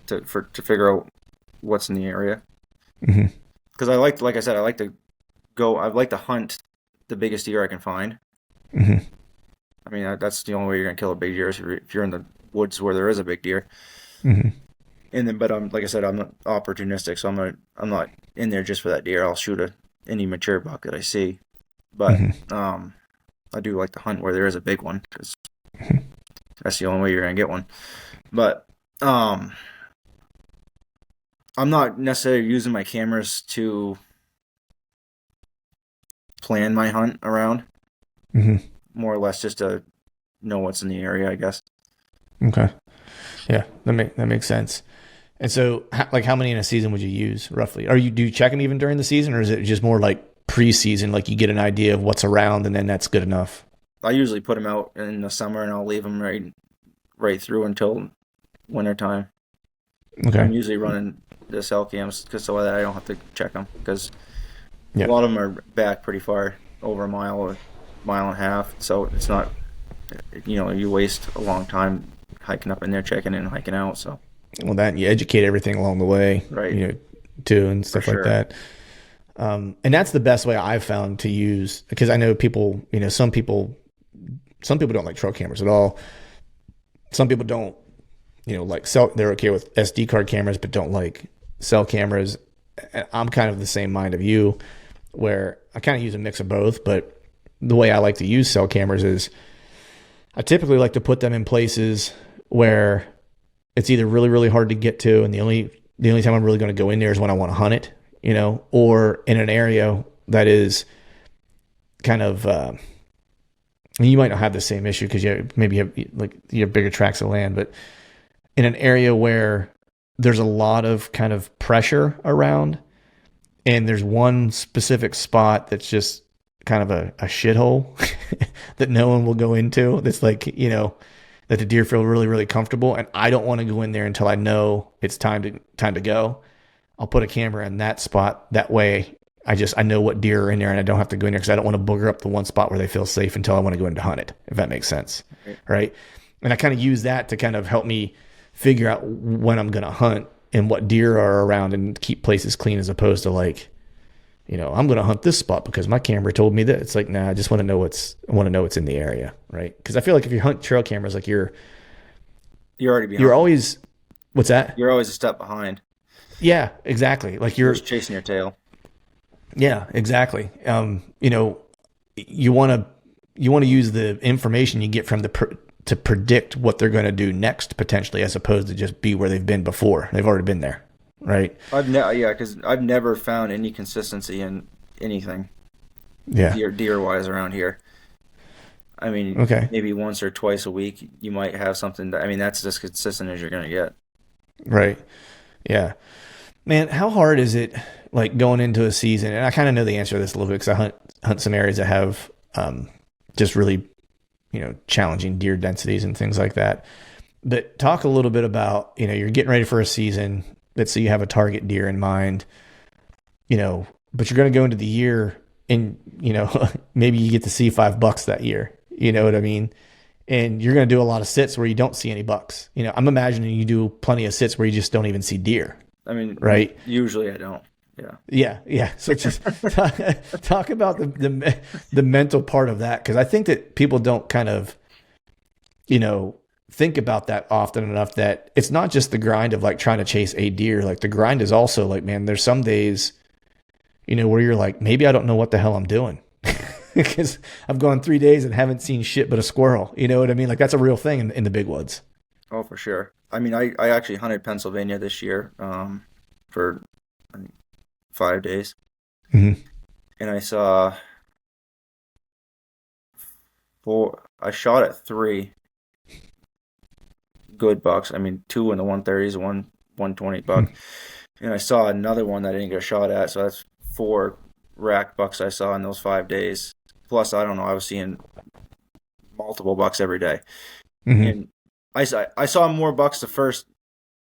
to figure out what's in the area. Because like I said, I like to hunt the biggest deer I can find. I mean, that's the only way you're gonna kill a big deer is if you're in the woods where there is a big deer. And then, but like I said, I'm not opportunistic, so I'm not in there just for that deer. I'll shoot any mature buck that I see. But I do like to hunt where there is a big one because that's the only way you're gonna get one. But I'm not necessarily using my cameras to plan my hunt around. More or less just to know what's in the area, I guess. Okay. Yeah, that makes sense. And so, like, how many in a season would you use roughly? Do you check them even during the season, or is it just more like preseason, like you get an idea of what's around and then that's good enough? I usually put them out in the summer and I'll leave them right through until wintertime. Okay. I'm usually running the cell cams so that I don't have to check them because a lot of them are back pretty far, over a mile or mile and a half. So it's not, you waste a long time hiking up in there, checking in and hiking out. So. Well, that you educate everything along the way, right? Too, and stuff like that. And that's the best way I've found to use, because I know people, some people don't like trail cameras at all. Some people don't, they're okay with SD card cameras, but don't like cell cameras. I'm kind of the same mind of you, where I kind of use a mix of both. But the way I like to use cell cameras is I typically like to put them in places where it's either really, really hard to get to, and the only time I'm really going to go in there is when I want to hunt it, or in an area that is kind of, you might not have the same issue because you have bigger tracts of land, but in an area where there's a lot of kind of pressure around, and there's one specific spot that's just kind of a shithole that no one will go into. That's like, that the deer feel really, really comfortable, and I don't want to go in there until I know it's time to go. I'll put a camera in that spot. That way, I know what deer are in there, and I don't have to go in there because I don't want to booger up the one spot where they feel safe until I want to go in to hunt it. If that makes sense, right? And I kind of use that to kind of help me figure out when I'm going to hunt and what deer are around, and keep places clean, as opposed to like, I'm going to hunt this spot because my camera told me that. It's like, nah, I just want to know what's in the area, right? Because I feel like if you hunt trail cameras, like you're already behind. You're always, what's that? You're always a step behind. Yeah, exactly. Like you're just chasing your tail. Yeah, exactly. You want to use the information you get from to predict what they're going to do next, potentially, as opposed to just be where they've been before. They've already been there. Right. Because I've never found any consistency in anything. Yeah. Deer wise around here. I mean, maybe once or twice a week you might have something that's as consistent as you're gonna get. Right. Yeah. Man, how hard is it, like, going into a season? And I kind of know the answer to this a little bit because I hunt some areas that have just really, challenging deer densities and things like that. But talk a little bit about, you're getting ready for a season. Let's say you have a target deer in mind, but you're going to go into the year and, maybe you get to see $5 that year, You know what I mean? And you're going to do a lot of sits where you don't see any bucks. You know, I'm imagining you do plenty of sits where you just don't even see deer. I mean, right? Usually I don't. Yeah. Yeah. So just talk about the mental part of that, because I think that people don't kind of, you know, think about that often enough, that it's not just the grind of like trying to chase a deer. Like the grind is also like, man, there's some days, you know, where you're like, maybe I don't know what the hell I'm doing because I've gone 3 days and haven't seen shit but a squirrel. You know what I mean? Like that's a real thing in the big woods. Oh, for sure. I mean, I actually hunted Pennsylvania this year for I think 5 days. Mm-hmm. And I saw I shot at 3 good bucks. I mean, 2 in the 130s, 120 buck. And I saw another one that I didn't get a shot at. So that's 4 rack bucks I saw in those 5 days. Plus, I don't know, I was seeing multiple bucks every day. Mm-hmm. And I saw more bucks the first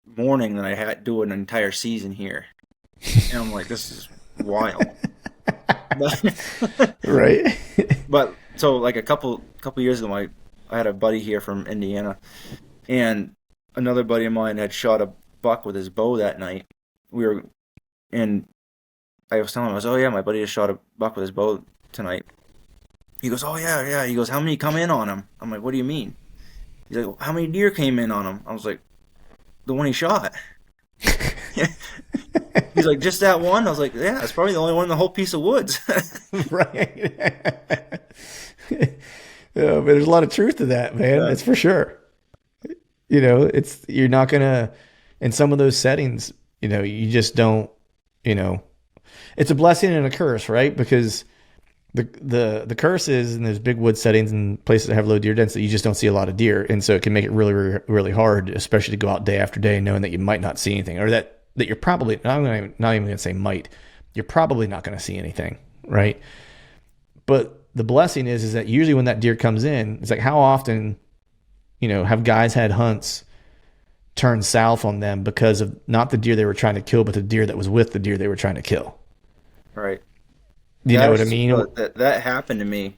morning than I had do an entire season here. And I'm like, this is wild. Right. But so like a couple years ago, I had a buddy here from Indiana, and another buddy of mine had shot a buck with his bow that night. And I was telling him, oh yeah, my buddy just shot a buck with his bow tonight. He goes, oh yeah. He goes, how many come in on him? I'm like, what do you mean? He's like, well, how many deer came in on him? I was like, the one he shot. He's like, just that one? I was like, yeah, it's probably the only one in the whole piece of woods. Right. Yeah, but there's a lot of truth to that, man. That's for sure. You know, you're not gonna, in some of those settings, you know, you just don't, you know, it's a blessing and a curse, right? Because the curse is in those big wood settings and places that have low deer density, you just don't see a lot of deer, and so it can make it really, really, really hard, especially to go out day after day knowing that you might not see anything, or that you're probably not even going to say might. You're probably not going to see anything, right? But the blessing is that usually when that deer comes in, it's like how often, you know, have guys had hunts turn south on them because of not the deer they were trying to kill, but the deer that was with the deer they were trying to kill. Right. You know what I mean? That happened to me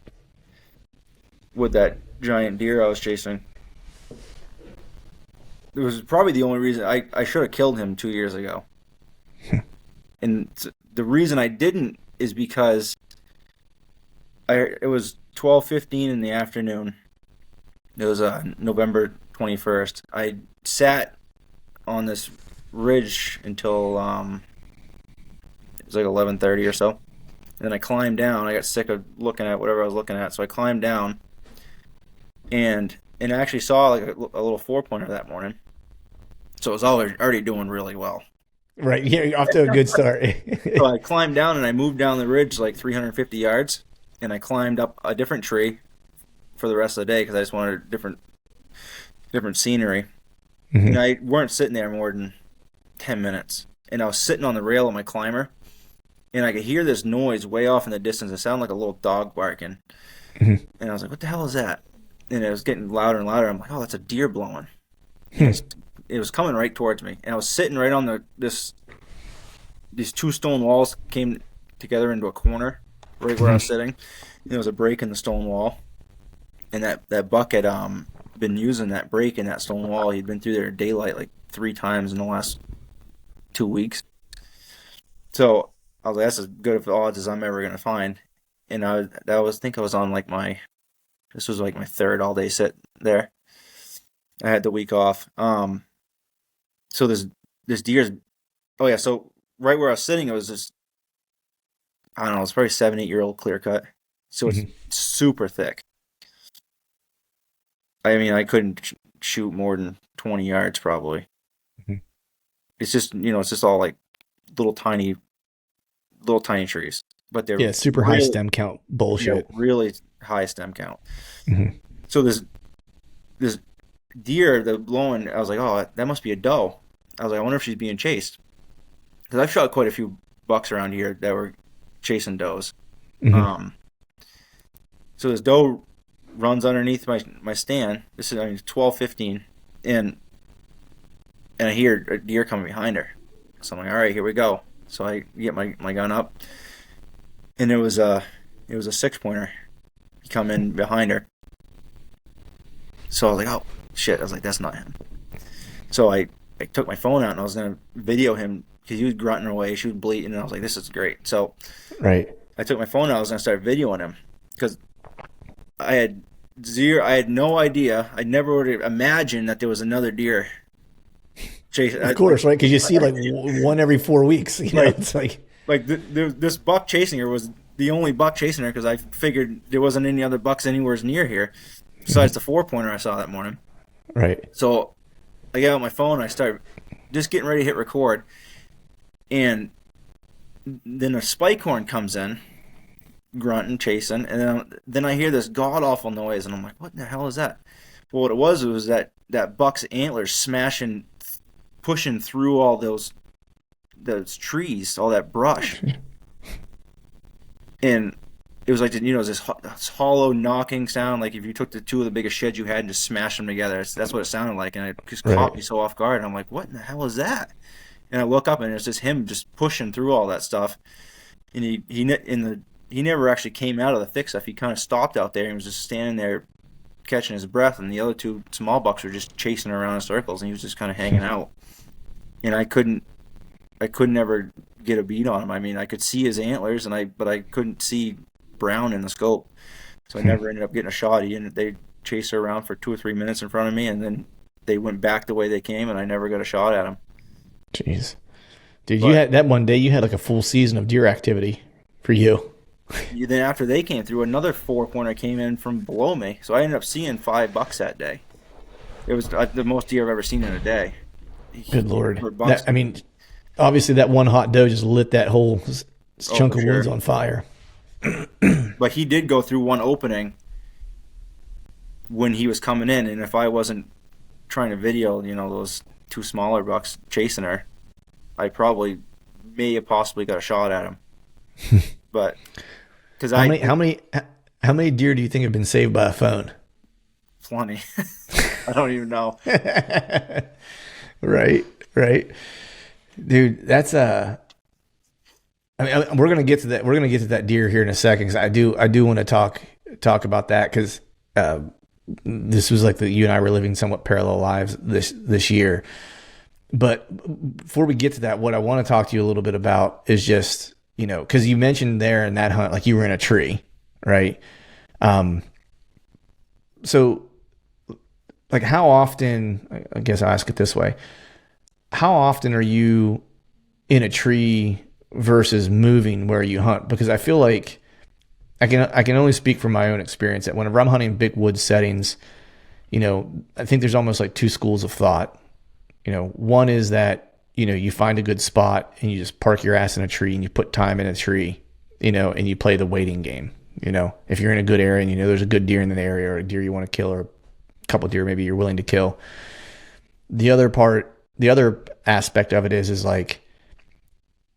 with that giant deer I was chasing. It was probably the only reason I should have killed him 2 years ago. And the reason I didn't is because it was 12:15 in the afternoon. It was November 21st. I sat on this ridge until it was like 11:30 or so. And then I climbed down. I got sick of looking at whatever I was looking at, so I climbed down and I actually saw like a little 4-pointer that morning. So it was already doing really well. Right. Yeah, you're off to a good start. So I climbed down and I moved down the ridge like 350 yards, and I climbed up a different tree for the rest of the day because I just wanted different scenery. Mm-hmm. And I weren't sitting there more than 10 minutes. And I was sitting on the rail of my climber, and I could hear this noise way off in the distance. It sounded like a little dog barking. Mm-hmm. And I was like, what the hell is that? And it was getting louder and louder. I'm like, oh, that's a deer blowing. It was coming right towards me. And I was sitting right on these 2 stone walls came together into a corner right where I was sitting. And there was a break in the stone wall. And that buck had been using that break in that stone wall. He'd been through there in daylight like 3 times in the last 2 weeks. So I was like, that's as good of odds as I'm ever going to find. And I think I was on like this was like my 3rd all-day sit there. I had the week off. So this deer's, oh yeah, so right where I was sitting, it was this, I don't know, it's probably 7-8-year-old clear cut. So it's super thick. I mean, I couldn't shoot more than 20 yards probably. Mm-hmm. It's just, you know, it's just all like little tiny trees. But they're super high stem count bullshit. Really high stem count. Mm-hmm. So this deer that blowing, I was like, oh, that must be a doe. I was like, I wonder if she's being chased. Because I've shot quite a few bucks around here that were chasing does. Mm-hmm. So this doe runs underneath my stand. This is 12:15, and I hear a deer coming behind her. So I'm like, all right, here we go. So I get my gun up, and it was a 6-pointer. He come in behind her, So I was like, oh shit. I was like, that's not him. So I took my phone out and I was gonna video him because he was grunting away, she was bleeding, and I was like, this is great. So Right. I took my phone out, I was gonna start videoing him because I had no idea. I never would have imagined that there was another deer chasing. Of course, right? Because you see like one every 4 weeks. You know, Right. it's like This buck chasing her was the only buck chasing her because I figured there wasn't any other bucks anywhere near here besides the 4-pointer I saw that morning. right. So I got out my phone, I started just getting ready to hit record, and then a spike horn comes in, grunting, chasing, and then I hear this god awful noise, and I'm like, what the hell is that? Well, what it was that buck's antlers smashing, pushing through all those trees, all that brush, and it was like, you know, this hollow knocking sound, like if you took the two of the biggest sheds you had and just smashed them together. That's what it sounded like, and it just caught me so off guard. And I'm like, what in the hell is that? And I look up, and it's just him just pushing through all that stuff. And he never actually came out of the thick stuff. He kind of stopped out there and was just standing there catching his breath, and the other two small bucks were just chasing around in circles, and he was just kind of hanging out. And I couldn't ever get a beat on him. I mean, I could see his antlers, but I couldn't see brown in the scope, so I never ended up getting a shot. They chased her around for 2 or 3 minutes in front of me, and then they went back the way they came, and I never got a shot at them. Jeez, dude, you had that one day. You had like a full season of deer activity for you. Then after they came through, another 4-pointer came in from below me, so I ended up seeing 5 bucks that day. It was the most deer I've ever seen in a day. Good Lord! I mean, obviously that one hot doe just lit that whole chunk of woods on fire. But he did go through one opening when he was coming in, and if I wasn't trying to video, you know, those 2 smaller bucks chasing her, I probably may have possibly got a shot at him. But because how many deer do you think have been saved by a phone? Plenty. I don't even know. Right, dude. That's I mean, we're gonna get to that. We're gonna get to that deer here in a second because I do want to talk about that because this was like you and I were living somewhat parallel lives this year. But before we get to that, what I want to talk to you a little bit about is just, you know, because you mentioned there in that hunt, like you were in a tree, right? So like how often, I guess I'll ask it this way, how often are you in a tree versus moving where you hunt? Because I feel like I can only speak from my own experience that whenever I'm hunting big wood settings, you know, I think there's almost like 2 schools of thought. You know, one is that, you know, you find a good spot and you just park your ass in a tree and you put time in a tree, you know, and you play the waiting game. You know, if you're in a good area and you know there's a good deer in the area or a deer you want to kill or a couple of deer maybe you're willing to kill. The other aspect of it is like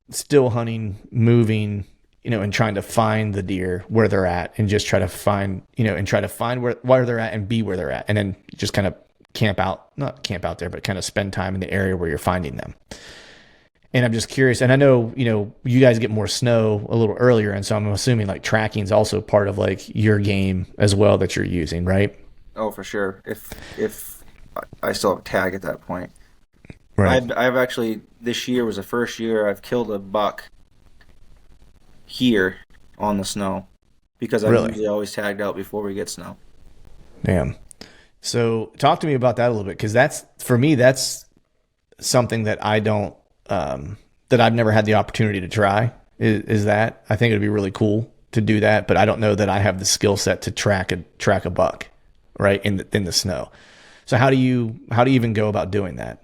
still hunting, moving, you know, and trying to find the deer where they're at and just try to find, you know, and try to find where they're at and be where they're at. And then just kind of not camp out there, but kind of spend time in the area where you're finding them. And I'm just curious. And I know, you know, you guys get more snow a little earlier. And so I'm assuming like tracking is also part of like your game as well that you're using, right? Oh, for sure. If I still have a tag at that point. Right. I've actually, this year was the first year I've killed a buck here on the snow because I'm usually always tagged out before we get snow. Damn. So talk to me about that a little bit. Cause that's, for me, that's something that I don't, that I've never had the opportunity to try is that I think it'd be really cool to do that, but I don't know that I have the skill set to track a buck right in the snow. So how do you even go about doing that?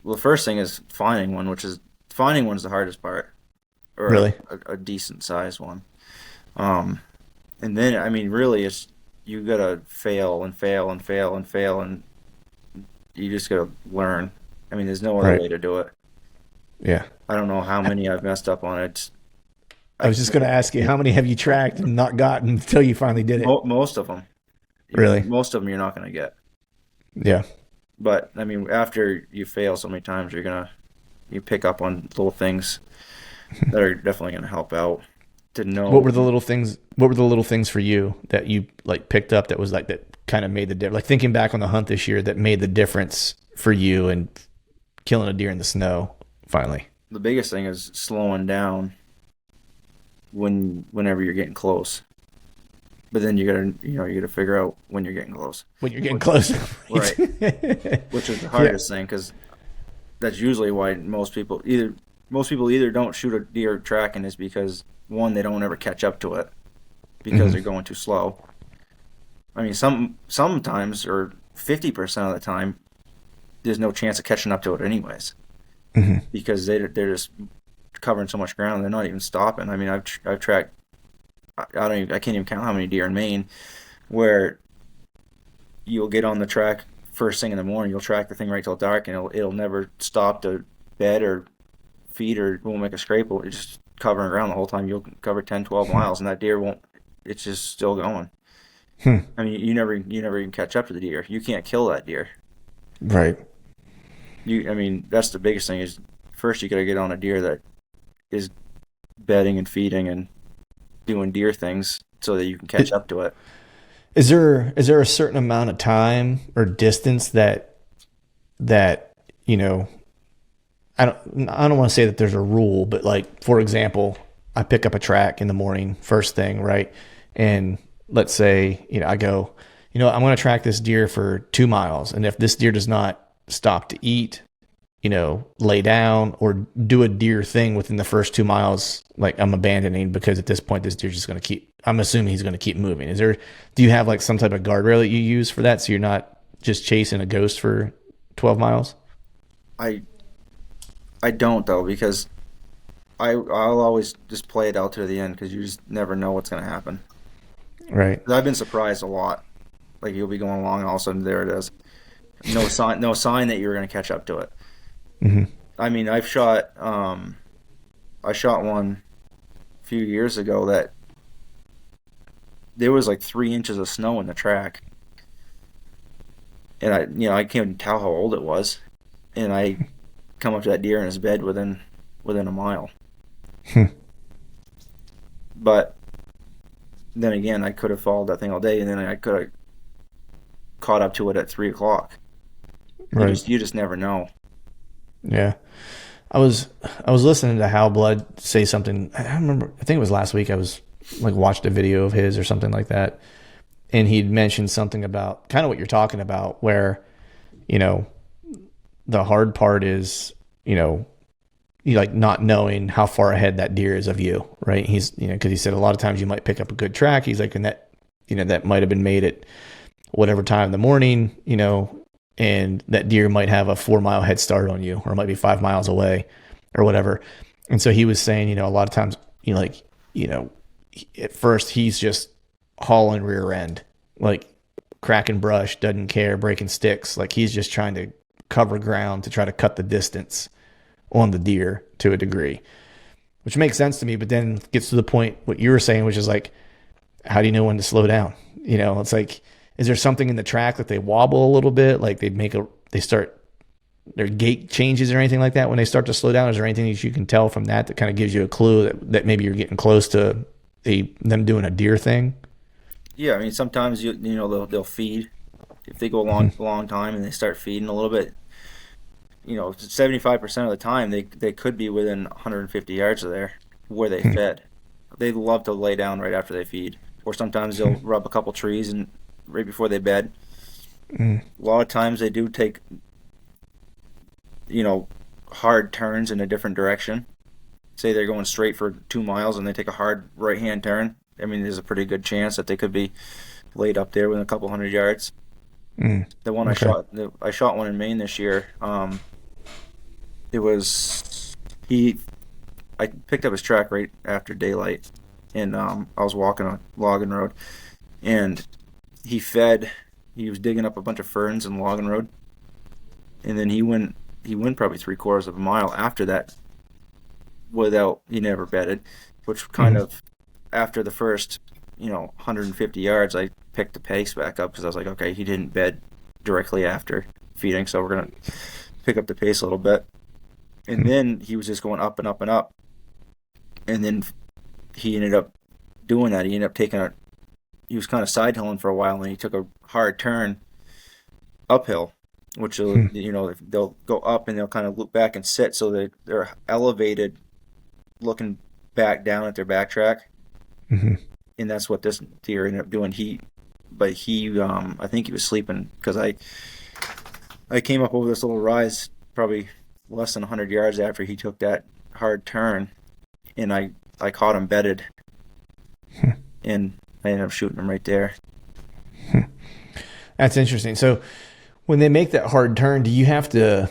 Well, the first thing is finding one, finding one's the hardest part, or really a decent sized one. And then, I mean, really it's, you gotta fail and fail and fail and fail, and you just gotta learn. I mean, there's no other way to do it. Yeah. I don't know how many I've messed up on it. I was just going to ask you, how many have you tracked and not gotten until you finally did it? Most of them. Really? Most of them you're not going to get. Yeah. But, I mean, after you fail so many times, you pick up on little things that are definitely going to help out. to know. What were the little things? What were the little things for you that you like picked up that was like that kind of made the difference? Like thinking back on the hunt this year, that made the difference for you and killing a deer in the snow. Finally, The biggest thing is slowing down whenever you're getting close. But then you gotta figure out when you're getting close. when you're getting close, Right? Which is the hardest thing, because that's usually why most people either don't shoot a deer tracking, is because one, they don't ever catch up to it because they're going too slow. I mean, sometimes, or 50% of the time, there's no chance of catching up to it anyways, because they're just covering so much ground, they're not even stopping. I mean, I've tracked, I can't even count how many deer in Maine where you'll get on the track first thing in the morning, you'll track the thing right till dark, and it'll never stop to bed or feed or won't make a scrape. It's just covering ground the whole time. You'll cover 10, 12 miles, and that deer won't. It's just still going. I mean, you never even catch up to the deer. You can't kill that deer. right? I mean, that's the biggest thing, is first you got to get on a deer that is bedding and feeding and doing deer things so that you can catch up to it. Is there a certain amount of time or distance that you know? I don't want to say that there's a rule, but like, for example, I pick up a track in the morning, first thing, right? And let's say, I go, I'm going to track this deer for 2 miles. And if this deer does not stop to eat, lay down or do a deer thing within the first 2 miles, like, I'm abandoning, because at this point, this deer's just going to I'm assuming he's going to keep moving. Do you have like some type of guardrail that you use for that, so you're not just chasing a ghost for 12 miles? I don't, though, because I'll always just play it out to the end, because you just never know what's going to happen. Right. I've been surprised a lot. Like, you'll be going along, and all of a sudden there it is. No sign that you're going to catch up to it. I mean, I shot one a few years ago that there was like 3 inches of snow in the track, and I can't even tell how old it was, and I come up to that deer in his bed within a mile. But then again, I could have followed that thing all day, and then I could have caught up to it at 3 o'clock. Right. You just never know. Yeah. I was listening to Hal Blood say something. I think it was last week. I was like, watched a video of his or something like that, and he'd mentioned something about kind of what you're talking about, where, the hard part is, you like not knowing how far ahead that deer is of you, right? He's, because he said a lot of times you might pick up a good track. He's like, and that, that might have been made at whatever time in the morning, and that deer might have a 4 mile head start on you, or it might be 5 miles away or whatever. And so he was saying, a lot of times, at first he's just hauling rear end, like cracking brush, doesn't care, breaking sticks. Like, he's just trying to cover ground to try to cut the distance on the deer to a degree, which makes sense to me. But then gets to the point, what you were saying, which is like, how do you know when to slow down? It's like, is there something in the track that they wobble a little bit? Like they start their gait changes or anything like that when they start to slow down? Is there anything that you can tell from that kind of gives you a clue that maybe you're getting close to them doing a deer thing? Yeah, I mean, sometimes they'll feed. If they go a long time and they start feeding a little bit, 75% of the time they could be within 150 yards of there where they fed. They love to lay down right after they feed, or sometimes they'll rub a couple trees and right before they bed. A lot of times they do take hard turns in a different direction. Say they're going straight for 2 miles and they take a hard right hand turn. I mean, there's a pretty good chance that they could be laid up there within a couple 100 yards. The one okay. I shot one in Maine this year. I picked up his track right after daylight, and I was walking a logging road, and he fed. He was digging up a bunch of ferns in logging road, and then he went probably 3/4 of a mile after that. He never bedded, which kind of, after the first 150 yards, I picked the pace back up, because I was like, okay, he didn't bed directly after feeding, so we're gonna pick up the pace a little bit. And then he was just going up and up and up, and then he ended up doing that. He ended up he was kind of side hilling for a while, and he took a hard turn uphill, which will, they'll go up and they'll kind of loop back and sit, so they're elevated, looking back down at their backtrack, and that's what this deer ended up doing. I think he was sleeping, because I came up over this little rise probably less than 100 yards after he took that hard turn, and I caught him bedded, and I ended up shooting him right there. That's interesting. So when they make that hard turn, do you have to,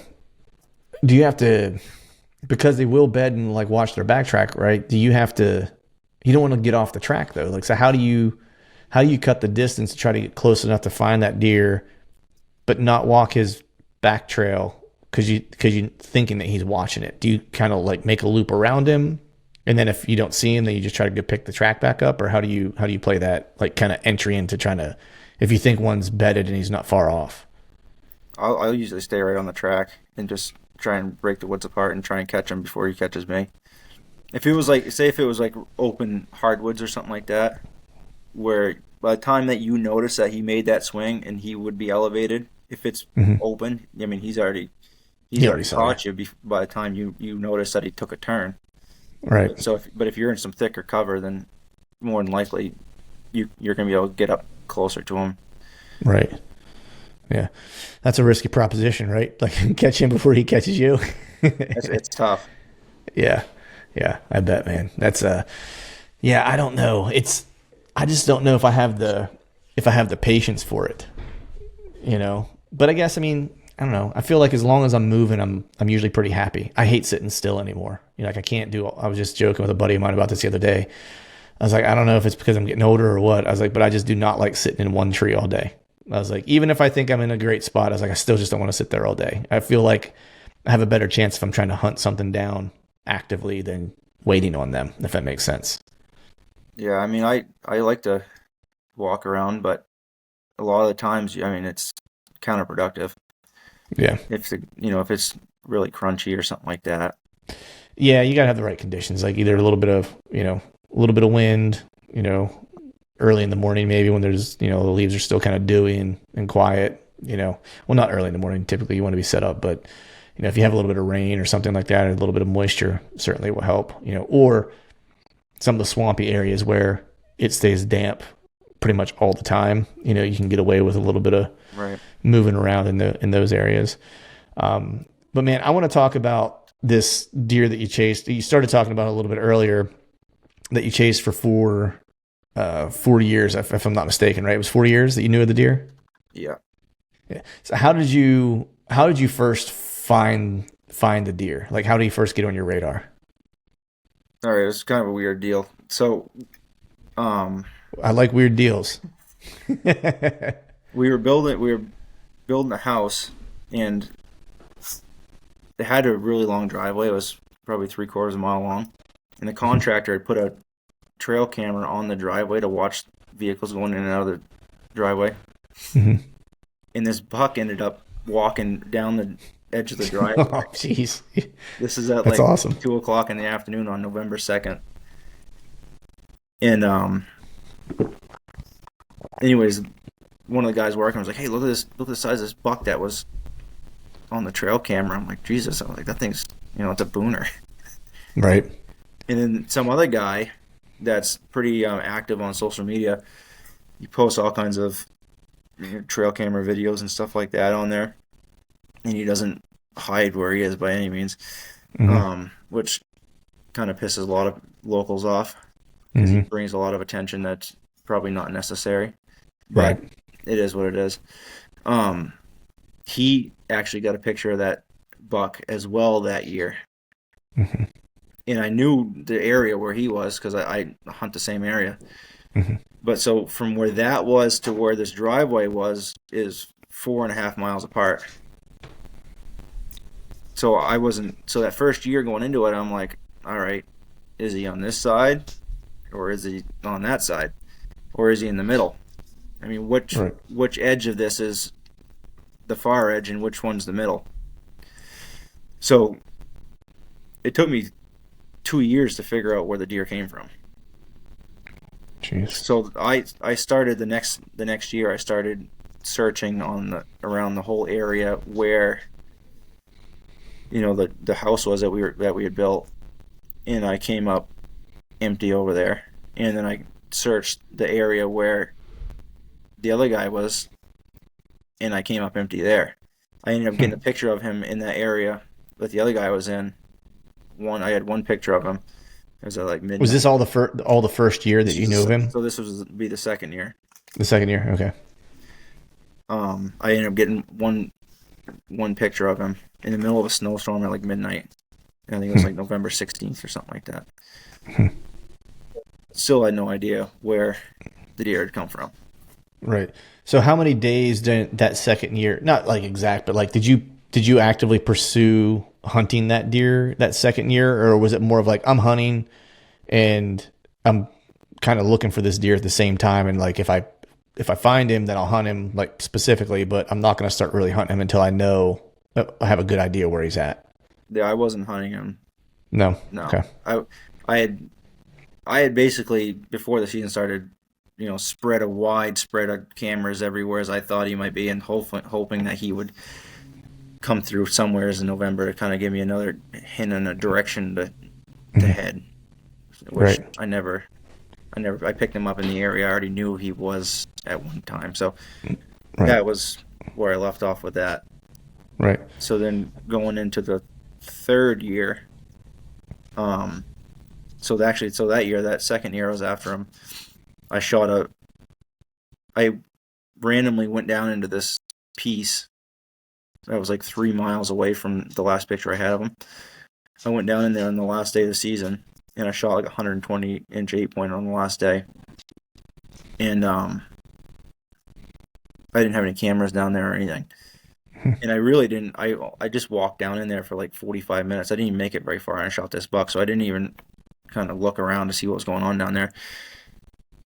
because they will bed and like watch their backtrack, right? You don't want to get off the track though. Like, so how do you cut the distance to try to get close enough to find that deer, but not walk his back trail because you thinking that he's watching it? Do you kind of like make a loop around him, and then if you don't see him, then you just try to go pick the track back up? Or how do you play that like kind of entry into trying to, if you think one's bedded and he's not far off? I'll usually stay right on the track and just try and break the woods apart and try and catch him before he catches me. If it was like open hardwoods or something like that, where by the time that you notice that he made that swing and he would be elevated, if it's open, I mean, he's already caught you by the time you notice that he took a turn. Right. So, if you're in some thicker cover, then more than likely you're going to be able to get up closer to him. Right. Yeah, that's a risky proposition, right? Like, catch him before he catches you. It's tough. Yeah, I bet, man. That's I don't know. I just don't know if I have the patience for it, But I guess, I mean, I don't know. I feel like as long as I'm moving, I'm usually pretty happy. I hate sitting still anymore. Like, I can't do. I was just joking with a buddy of mine about this the other day. I was like, I don't know if it's because I'm getting older or what. I was like, but I just do not like sitting in one tree all day. I was like, even if I think I'm in a great spot, I was like, I still just don't want to sit there all day. I feel like I have a better chance if I'm trying to hunt something down actively than waiting on them, if that makes sense. Yeah, I mean, I like to walk around, but a lot of the times, I mean, it's counterproductive. Yeah. If it's really crunchy or something like that. Yeah, you gotta have the right conditions, like either a little bit of wind, early in the morning, maybe when there's, the leaves are still kind of dewy and quiet, well, not early in the morning. Typically you want to be set up, but if you have a little bit of rain or something like that, or a little bit of moisture, certainly will help, or some of the swampy areas where it stays damp pretty much all the time. You can get away with a little bit of moving around in those areas. But man, I want to talk about this deer that you chased. You started talking about it a little bit earlier, that you chased for 40 years, if I'm not mistaken, right? It was 40 years that you knew of the deer? Yeah. So how did you first find the deer? Like, how did he first get on your radar? All right, it was kind of a weird deal. So, I like weird deals. we were building a house, and it had a really long driveway. It was probably 3/4 mile long, and the contractor had put a trail camera on the driveway to watch vehicles going in and out of the driveway. And this buck ended up walking down the edge of the driveway. Oh, jeez. This is at That's awesome. 2:00 in the afternoon on November 2nd. And anyways, one of the guys working was like, "Hey, look at the size of this buck that was on the trail camera." I'm like, Jesus, I'm like, that thing's, it's a booner. Right. And then some other guy that's pretty active on social media, he posts all kinds of trail camera videos and stuff like that on there, and he doesn't hide where he is by any means, which kind of pisses a lot of locals off, because he brings a lot of attention that's probably not necessary. But Right. It is what it is. He actually got a picture of that buck as well that year. And I knew the area where he was because I hunt the same area. But so from where that was to where this driveway was is 4.5 miles apart. So that first year going into it, I'm like, all right, is he on this side or is he on that side? Or is he in the middle? I mean, which edge of this is the far edge and which one's the middle? So it took me 2 years to figure out where the deer came from. Jeez. So I started the next year. I started searching around the whole area where the house was that we had built, and I came up empty over there. And then I searched the area where the other guy was, and I came up empty there. I ended up getting a picture of him in that area that the other guy was in. I had one picture of him. It was at like midnight. Was this all the first year that you knew of him? So this be the second year. The second year, okay. I ended up getting one picture of him in the middle of a snowstorm at like midnight. I think it was like November 16th or something like that. Still had no idea where the deer had come from. Right. So how many days during that second year, not like exact, but like did you actively pursue hunting that deer that second year, or was it more of like I'm hunting and I'm kind of looking for this deer at the same time, and like if I find him then I'll hunt him like specifically, but I'm not going to start really hunting him until I know I have a good idea where he's at? Yeah, I wasn't hunting him. No. No. Okay. I had basically, before the season started, spread a wide spread of cameras everywhere as I thought he might be, and hoping that he would come through somewheres in November to kind of give me another hint and a direction to head. Which right. I picked him up in the area I already knew he was at one time. So right. that was where I left off with that. Right. So then going into the third year, so that year, that second year I was after him, I randomly went down into this piece that was like 3 miles away from the last picture I had of him. I went down in there on the last day of the season, and I shot like a 120-inch 8-point on the last day. And I didn't have any cameras down there or anything. And I really didn't. I just walked down in there for like 45 minutes. I didn't even make it very far, and I shot this buck, so I didn't even kind of look around to see what was going on down there.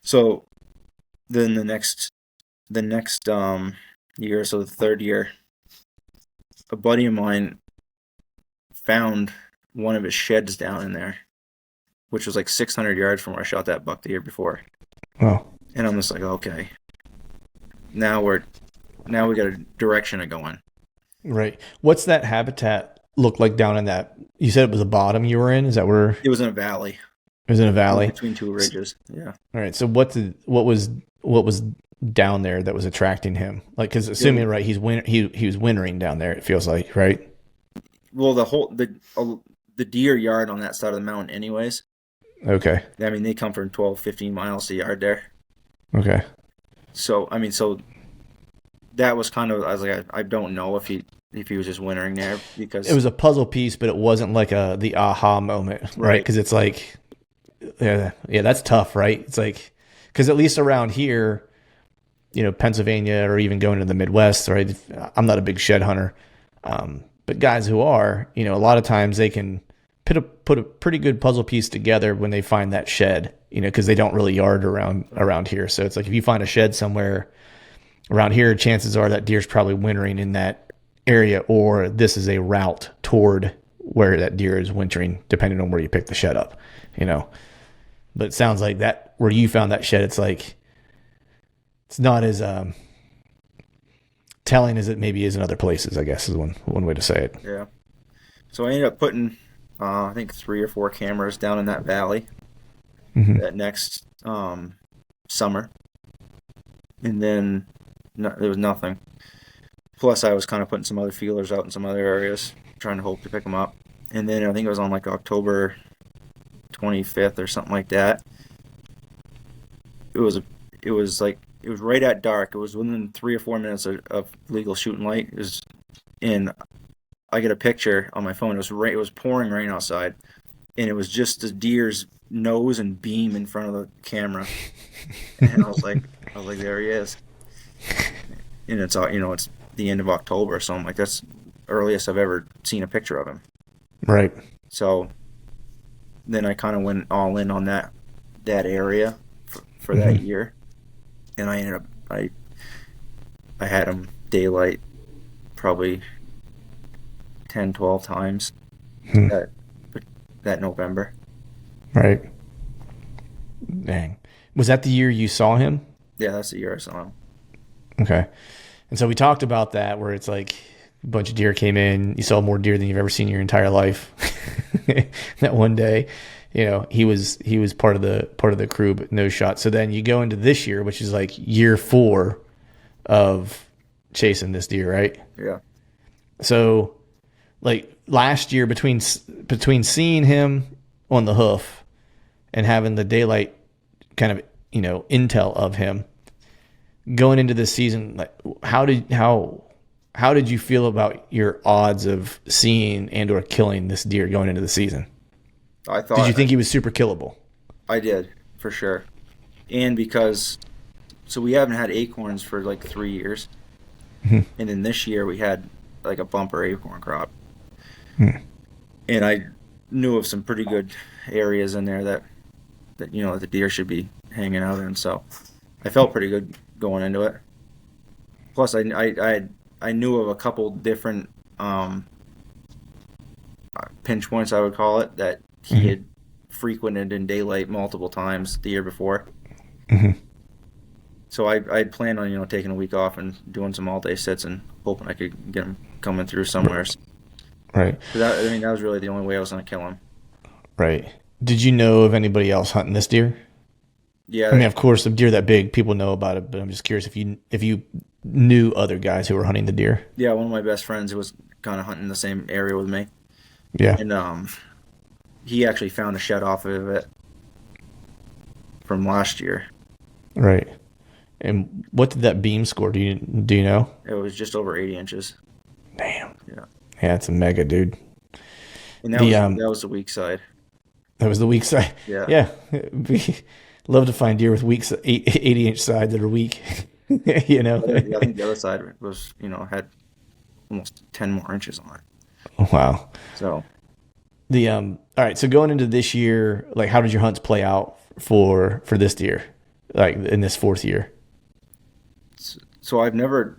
So then the next year, so the third year, a buddy of mine found one of his sheds down in there, which was like 600 yards from where I shot that buck the year before. Oh. And I'm just like, okay, now we got a direction of going. Right. What's that habitat look like down in that? You said it was a bottom you were in. Is that where it was? In a valley. It was in a valley between two ridges. Yeah. All right. So what was down there that was attracting him? Like, because assuming right, he was wintering down there. It feels like, right? Well, the deer yard on that side of the mountain, anyways. Okay. I mean, they come from 12, 15 miles a yard there. Okay. So that was kind of, I was like, I don't know if he was just wintering there, because it was a puzzle piece, but it wasn't like the aha moment, right? Because it's like, yeah, that's tough, right? It's like, because at least around here, Pennsylvania or even going to the Midwest, right? I'm not a big shed hunter, but guys who are, a lot of times they can put a pretty good puzzle piece together when they find that shed, because they don't really yard around here. So it's like if you find a shed somewhere around here, chances are that deer's probably wintering in that area, or this is a route toward where that deer is wintering, depending on where you pick the shed up, But it sounds like that where you found that shed, it's like it's not as telling as it maybe is in other places, I guess is one way to say it. Yeah. So I ended up putting I think 3 or 4 cameras down in that valley that next summer, and then there was nothing. Plus, I was kind of putting some other feelers out in some other areas, trying to hope to pick them up. And then I think it was on like October 25th or something like that. It was right at dark. It was within 3 or 4 minutes of legal shooting light. And I get a picture on my phone. It was pouring rain outside, and it was just the deer's nose and beam in front of the camera. And I was like, there he is. And it's it's the end of October, so I'm like, that's the earliest I've ever seen a picture of him. Right. So then I kind of went all in on that area for that year, and I ended up I had him daylight probably 10, 12 times that November. Right. Dang. Was that the year you saw him? Yeah, that's the year I saw him. Okay. And so we talked about that where it's like a bunch of deer came in. You saw more deer than you've ever seen in your entire life. That one day, he was part of the crew, but no shot. So then you go into this year, which is like year 4 of chasing this deer, right? Yeah. So like last year between seeing him on the hoof and having the daylight kind of, intel of him going into this season, like how did you feel about your odds of seeing and or killing this deer going into the season? Did you think he was super killable? I did, for sure. And because we haven't had acorns for like 3 years. And then this year we had like a bumper acorn crop. And I knew of some pretty good areas in there that the deer should be hanging out in. So I felt pretty good going into it. Plus, I knew of a couple different pinch points, I would call it, that he had frequented in daylight multiple times the year before. So I'd planned on taking a week off and doing some all day sits and hoping I could get him coming through somewhere. Right. That was really the only way I was going to kill him. Right. Did you know of anybody else hunting this deer? Yeah. I mean, of course, a deer that big, people know about it, but I'm just curious if you knew other guys who were hunting the deer. Yeah, one of my best friends who was kind of hunting the same area with me. Yeah. And he actually found a shed off of it from last year. Right. And what did that beam score? Do you know? It was just over 80 inches. Damn. Yeah. Yeah, it's a mega, dude. And that was the weak side. That was the weak side. Yeah. Yeah. We love to find deer with 80-inch sides that are weak. I think the other side was, had almost 10 more inches on it. Wow. So all right, so going into this year, like how did your hunts play out for this deer, like in this 4th year? So I never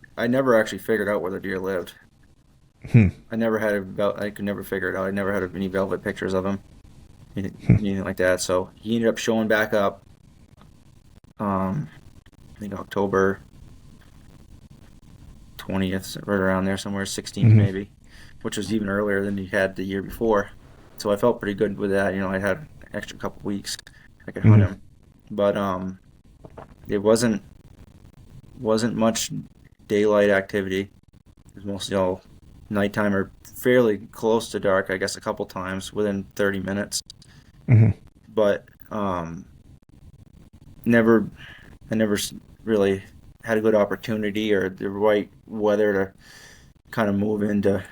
actually figured out where the deer lived. I never had I could never figure it out. I never had any velvet pictures of him, anything like that. So he ended up showing back up. I think October 20th, right around there somewhere, 16th maybe, which was even earlier than he had the year before. So I felt pretty good with that. I had an extra couple weeks I could hunt him, but it wasn't much daylight activity. It was mostly all nighttime or fairly close to dark. I guess a couple times within 30 minutes, but I never really had a good opportunity or the right weather to kind of move into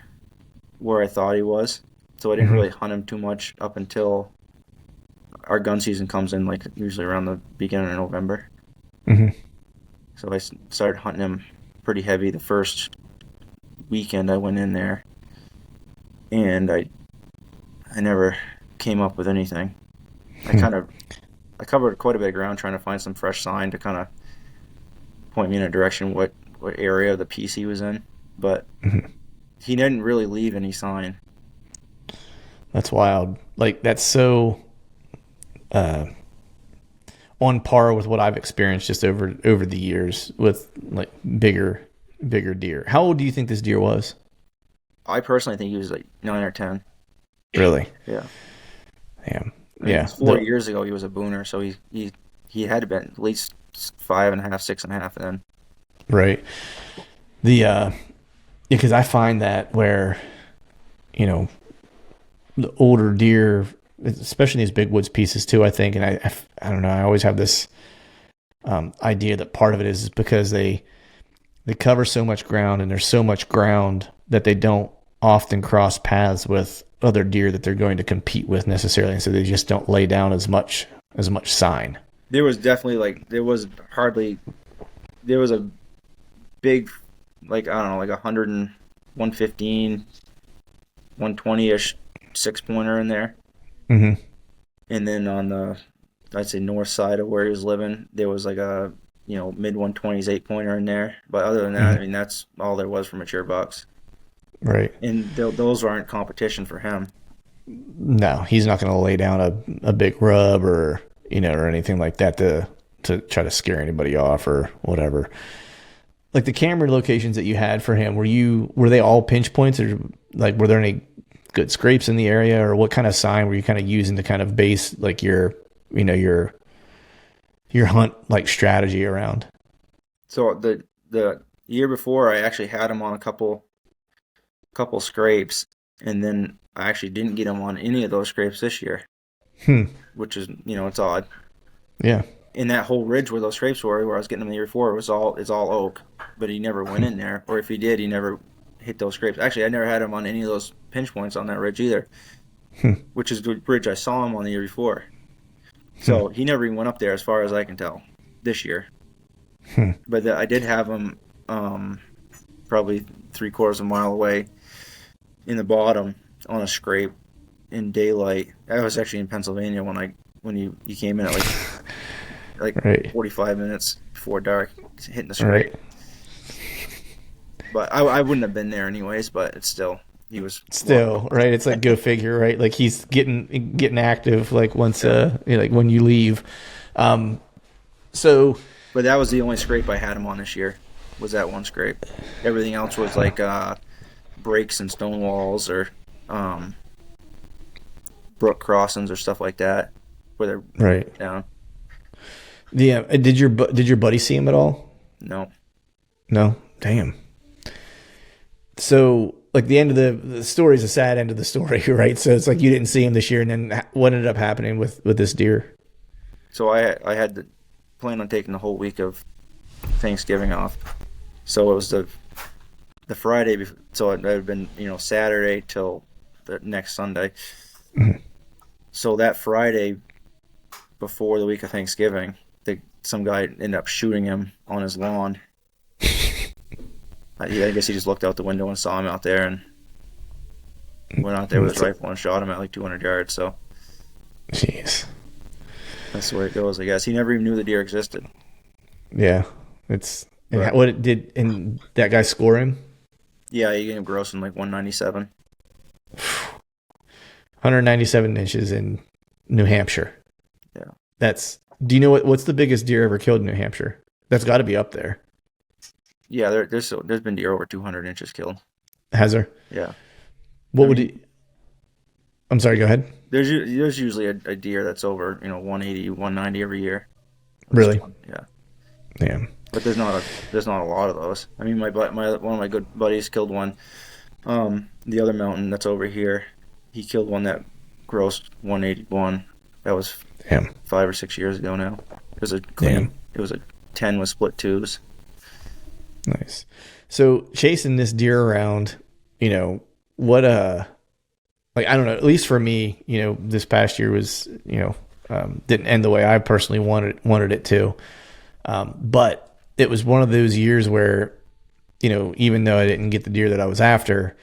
where I thought he was. So I didn't really hunt him too much up until our gun season comes in, like usually around the beginning of November. So I started hunting him pretty heavy the first weekend I went in there, and I never came up with anything. I covered quite a bit of ground trying to find some fresh sign to kind of point me in a direction what area of the piece he was in, but he didn't really leave any sign. That's wild. Like that's so on par with what I've experienced just over the years with like bigger deer. How old do you think this deer was? I personally think he was like 9 or 10. Really? Yeah. Damn. I mean, Yeah. 4 years ago he was a booner, so he had to been at least 5.5, 6.5 then. Right. Because I find that where, the older deer, especially these big woods pieces too, I think, and I don't know, I always have this idea that part of it is because they cover so much ground and there's so much ground that they don't often cross paths with other deer that they're going to compete with necessarily, and so they just don't lay down as much sign. There was definitely there was a big, like, I don't know, like 115, 120-ish 6-pointer in there. And then on the, I'd say north side of where he was living, there was like a, mid 120s 8-pointer in there. But other than that, I mean, that's all there was for mature bucks. Right. And those aren't competition for him. No, he's not going to lay down a big rub or anything like that to to try to scare anybody off or whatever. Like the camera locations that you had for him, were they all pinch points, or like were there any good scrapes in the area, or what kind of sign were you kind of using to kind of base like your hunt like strategy around? So the year before, I actually had him on a couple scrapes, and then I actually didn't get him on any of those scrapes this year, which is, it's odd. Yeah. In that whole ridge where those scrapes were, where I was getting them the year before, it's all oak, but he never went in there, or if he did, he never hit those scrapes. Actually, I never had him on any of those pinch points on that ridge either, which is the ridge I saw him on the year before. So he never even went up there, as far as I can tell, this year. But I did have him probably 3/4 of a mile away in the bottom on a scrape in daylight. I was actually in Pennsylvania when you came in at like right. 45 minutes before dark, hitting the scrape. Right. But I wouldn't have been there anyways. But it's still, he was still right. It's like go figure, right? Like he's getting active like once like when you leave. So. But that was the only scrape I had him on this year. Was that one scrape? Everything else was like breaks and stone walls, or brook crossings or stuff like that, where they're right down. Yeah. Did your buddy see him at all? No. Damn. So like the end of the story is a sad end of the story, right? So it's like you didn't see him this year, and then what ended up happening with this deer? So I had to plan on taking the whole week of Thanksgiving off. So it was the Friday before, so it had been, Saturday till the next Sunday. So that Friday before the week of Thanksgiving, some guy ended up shooting him on his lawn. I guess he just looked out the window and saw him out there, and went out there with his rifle and shot him at like 200 yards. So, jeez, that's the way it goes, I guess. He never even knew the deer existed. Yeah, and that guy score him? Yeah, he ended up grossing like 197. 197 inches in New Hampshire. Yeah. Do you know what's the biggest deer ever killed in New Hampshire? That's got to be up there. Yeah, there's been deer over 200 inches killed. Has there? Yeah. I'm sorry, go ahead. There's usually a deer that's over 180, 190 every year. Really? Yeah. Damn. But there's not a lot of those. I mean, one of my good buddies killed one. The other mountain that's over here, he killed one that grossed 181. That was 5 or 6 years ago now. It was a clean. Damn. It was a 10 with split twos. Nice. So chasing this deer around, what like I don't know. At least for me, this past year was didn't end the way I personally wanted it to. But it was one of those years where, even though I didn't get the deer that I was after,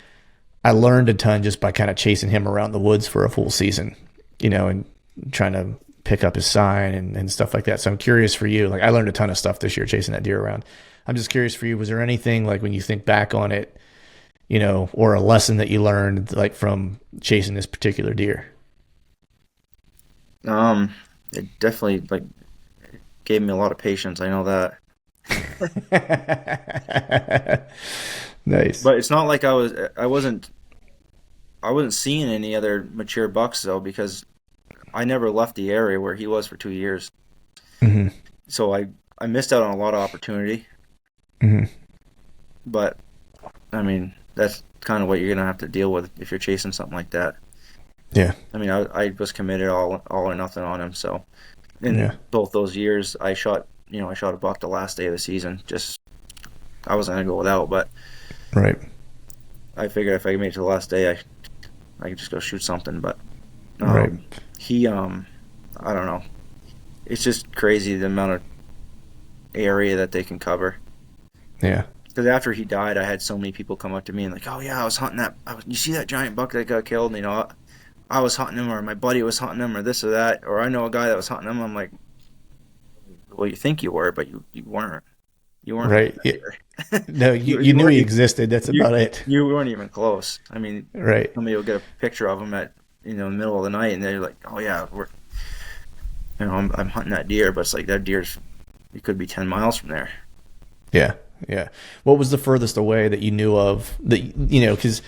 I learned a ton just by kind of chasing him around the woods for a full season, and trying to pick up his sign and stuff like that. So I'm curious for you. Like I learned a ton of stuff this year chasing that deer around. I'm just curious for you. Was there anything like when you think back on it, or a lesson that you learned like from chasing this particular deer? It definitely gave me a lot of patience. I know that. Nice. But it's not like I wasn't seeing any other mature bucks though, because I never left the area where he was for 2 years. Mm-hmm. So I missed out on a lot of opportunity. Mm-hmm. But I mean, that's kind of what you're gonna have to deal with if you're chasing something like that. Yeah. I mean, I was committed all or nothing on him. So in both those years, I shot a buck the last day of the season. Just I wasn't gonna go without, but right. I figured if I made it to the last day, I could just go shoot something. But right. He I don't know. It's just crazy the amount of area that they can cover. Yeah. Because after he died, I had so many people come up to me and like, oh yeah, I was hunting that. You see that giant buck that got killed? And, I was hunting him, or my buddy was hunting him, or this or that, or I know a guy that was hunting him. I'm like, well, you think you were, but you weren't. You weren't right. No, you knew he existed. That's about it. You weren't even close. I mean, right. Somebody will get a picture of him at the middle of the night, and they're like, oh yeah, I'm hunting that deer, but it's like that deer's it could be 10 miles from there. Yeah. Yeah. What was the furthest away that you knew of that, because,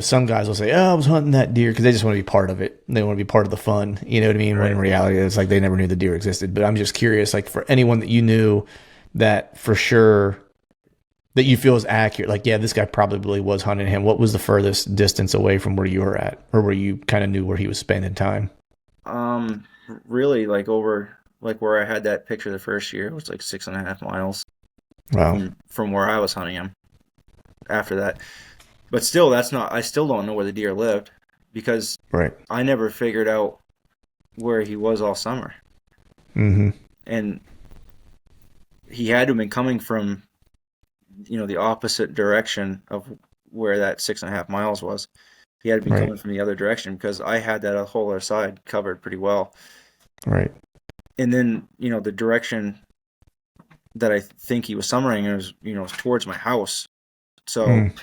some guys will say, oh, I was hunting that deer because they just want to be part of it. They want to be part of the fun. You know what I mean? When in reality, it's like they never knew the deer existed. But I'm just curious, like for anyone that you knew that for sure that you feel is accurate, like, yeah, this guy probably was hunting him. What was the furthest distance away from where you were at, or where you kind of knew where he was spending time? Really, like over like where I had that picture the first year, it was like 6.5 miles Wow. from where I was hunting him. After that, but still, that's not. I still don't know where the deer lived because Right. I never figured out where he was all summer, Mm-hmm. and he had to have been coming from, the opposite direction of where that 6.5 miles was. He had been Right. coming from the other direction because I had that whole other side covered pretty well. Right. And then, the direction that I think he was summering was towards my house. So, Mm.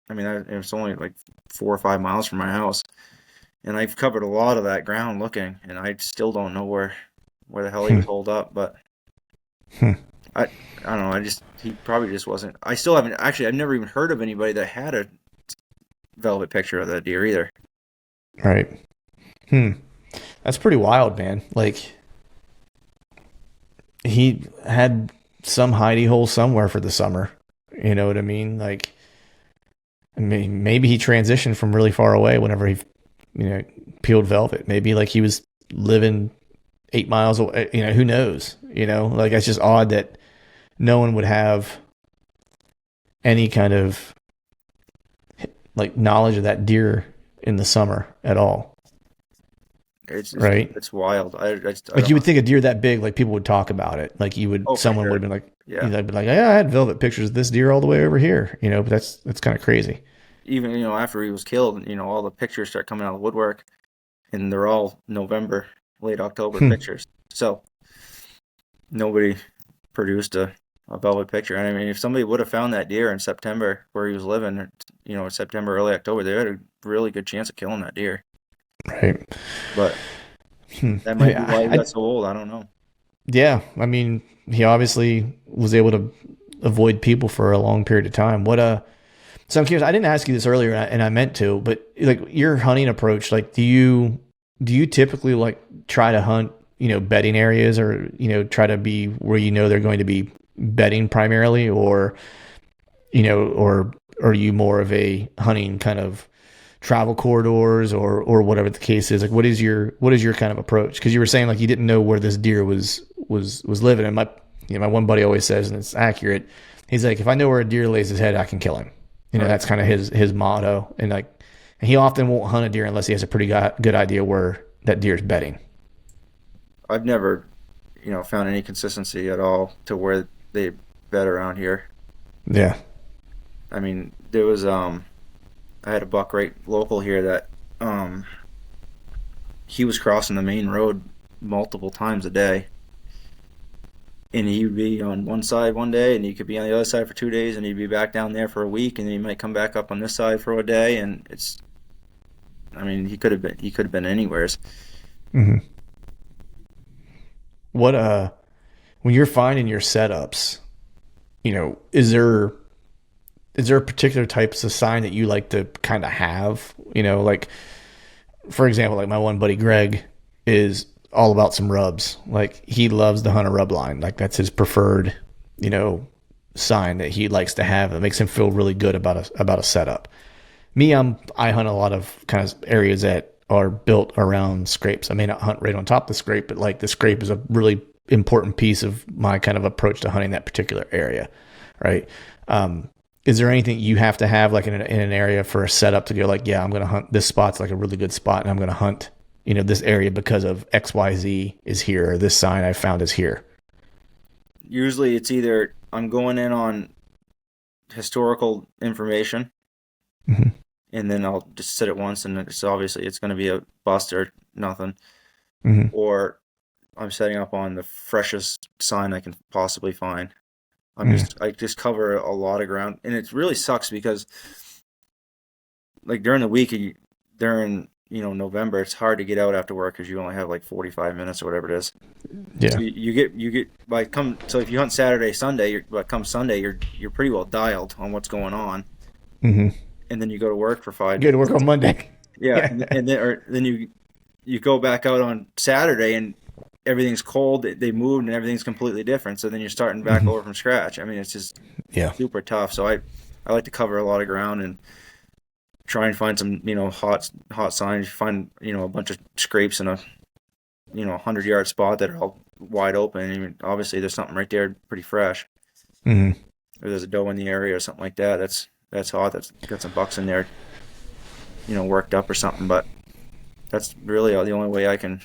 I mean, it was only like 4 or 5 miles from my house. And I've covered a lot of that ground looking, and I still don't know where the hell he Hmm. was holed up. But Hmm. I don't know. He probably just wasn't. I still haven't, actually, I've never even heard of anybody that had a velvet picture of that deer either. Right. Hmm. That's pretty wild, man. Like, he had some hidey hole somewhere for the summer. You know what I mean? Like, I mean, maybe he transitioned from really far away whenever he, peeled velvet. Maybe like he was living 8 miles away. Who knows? Like it's just odd that no one would have any kind of like knowledge of that deer in the summer at all. Right? It's wild. I Like you don't. would think a deer that big, like people would talk about it. Like Oh, for someone would sure. have been like, Yeah. they'd be like, yeah, I had velvet pictures of this deer all the way over here. But that's kind of crazy. Even, after he was killed, all the pictures start coming out of the woodwork, and they're all November, late October Hmm. pictures. So nobody produced a velvet picture. And I mean, if somebody would have found that deer in September where he was living, September, early October, they had a really good chance of killing that deer. Right. But Hmm. that might be why he got so old. I don't know. Yeah, I mean, he obviously was able to avoid people for a long period of time. So I'm curious. I didn't ask you this earlier, and I meant to, but like your hunting approach, like do you typically like try to hunt, bedding areas, or try to be where they're going to be bedding primarily, or are you more of a hunting kind of travel corridors, or whatever the case is? Like, what is your kind of approach? Because you were saying like you didn't know where this deer was living, and my one buddy always says, and it's accurate. He's like, if I know where a deer lays his head, I can kill him. Right. That's kind of his motto, and like, and he often won't hunt a deer unless he has a pretty good idea where that deer's bedding. I've never, found any consistency at all to where they bed around here. Yeah. I mean, there was I had a buck right local here that he was crossing the main road multiple times a day, and he'd be on one side one day, and he could be on the other side for 2 days, and he'd be back down there for a week, and then he might come back up on this side for a day, and I mean, he could have been anywheres. Mm-hmm. What when you're finding your setups, is there particular types of sign that you like to kind of have? Like for example, like my one buddy Greg is all about some rubs. Like he loves the hunt a rub line. Like that's his preferred, sign that he likes to have. That makes him feel really good about a setup. Me, I hunt a lot of kind of areas that are built around scrapes. I may not hunt right on top of the scrape, but like the scrape is a really important piece of my kind of approach to hunting that particular area, right? Is there anything you have to have like in an area for a setup to go like, yeah, I'm going to hunt this spot's like a really good spot, and I'm going to hunt, this area because of XYZ is here, or this sign I found is here. Usually, it's either I'm going in on historical information, Mm-hmm. and then I'll just sit it once, and it's going to be a bust or nothing, Mm-hmm. or I'm setting up on the freshest sign I can possibly find. Mm-hmm. I just cover a lot of ground, and it really sucks because like during the week, during November, it's hard to get out after work because you only have like 45 minutes or whatever it is. Yeah. So so if you hunt Saturday, Sunday, come Sunday, you're pretty well dialed on what's going on, Mm-hmm. and then you go to work for 5 Go to work days. on Monday. Yeah, and then you go back out on Saturday and everything's cold. They moved and everything's completely different. So then you're starting back over from scratch. I mean, it's just Yeah. super tough. So I like to cover a lot of ground and try and find some hot signs. Find a bunch of scrapes in a 100-yard spot that are all wide open. I mean, obviously there's something right there pretty fresh. Mm-hmm. Or there's a doe in the area or something like that. That's hot. That's got some bucks in there, worked up or something. But that's really the only way I can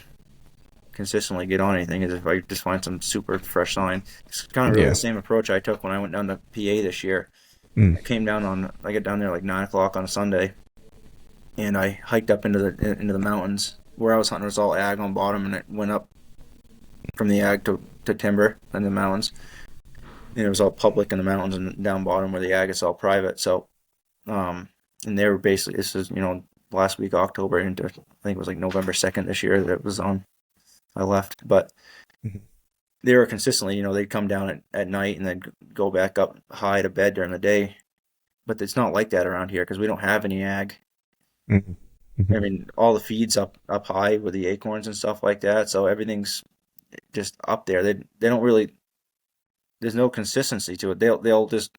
consistently get on anything is if I just find some super fresh sign. It's kind of really the same approach I took when I went down to PA this year. I get down there like 9 o'clock on a Sunday, and I hiked up into the mountains. Where I was hunting was all ag on bottom, and it went up from the ag to timber in the mountains. And it was all public in the mountains, and down bottom where the ag is all private. So, and they were basically, this is, last week, October, into, I think it was like November 2nd this year that it was on. I left, but they were consistently, they'd come down at night and then go back up high to bed during the day. But it's not like that around here because we don't have any ag. Mm-hmm. I mean, all the feeds up high with the acorns and stuff like that. So everything's just up there. They don't really. There's no consistency to it. They'll just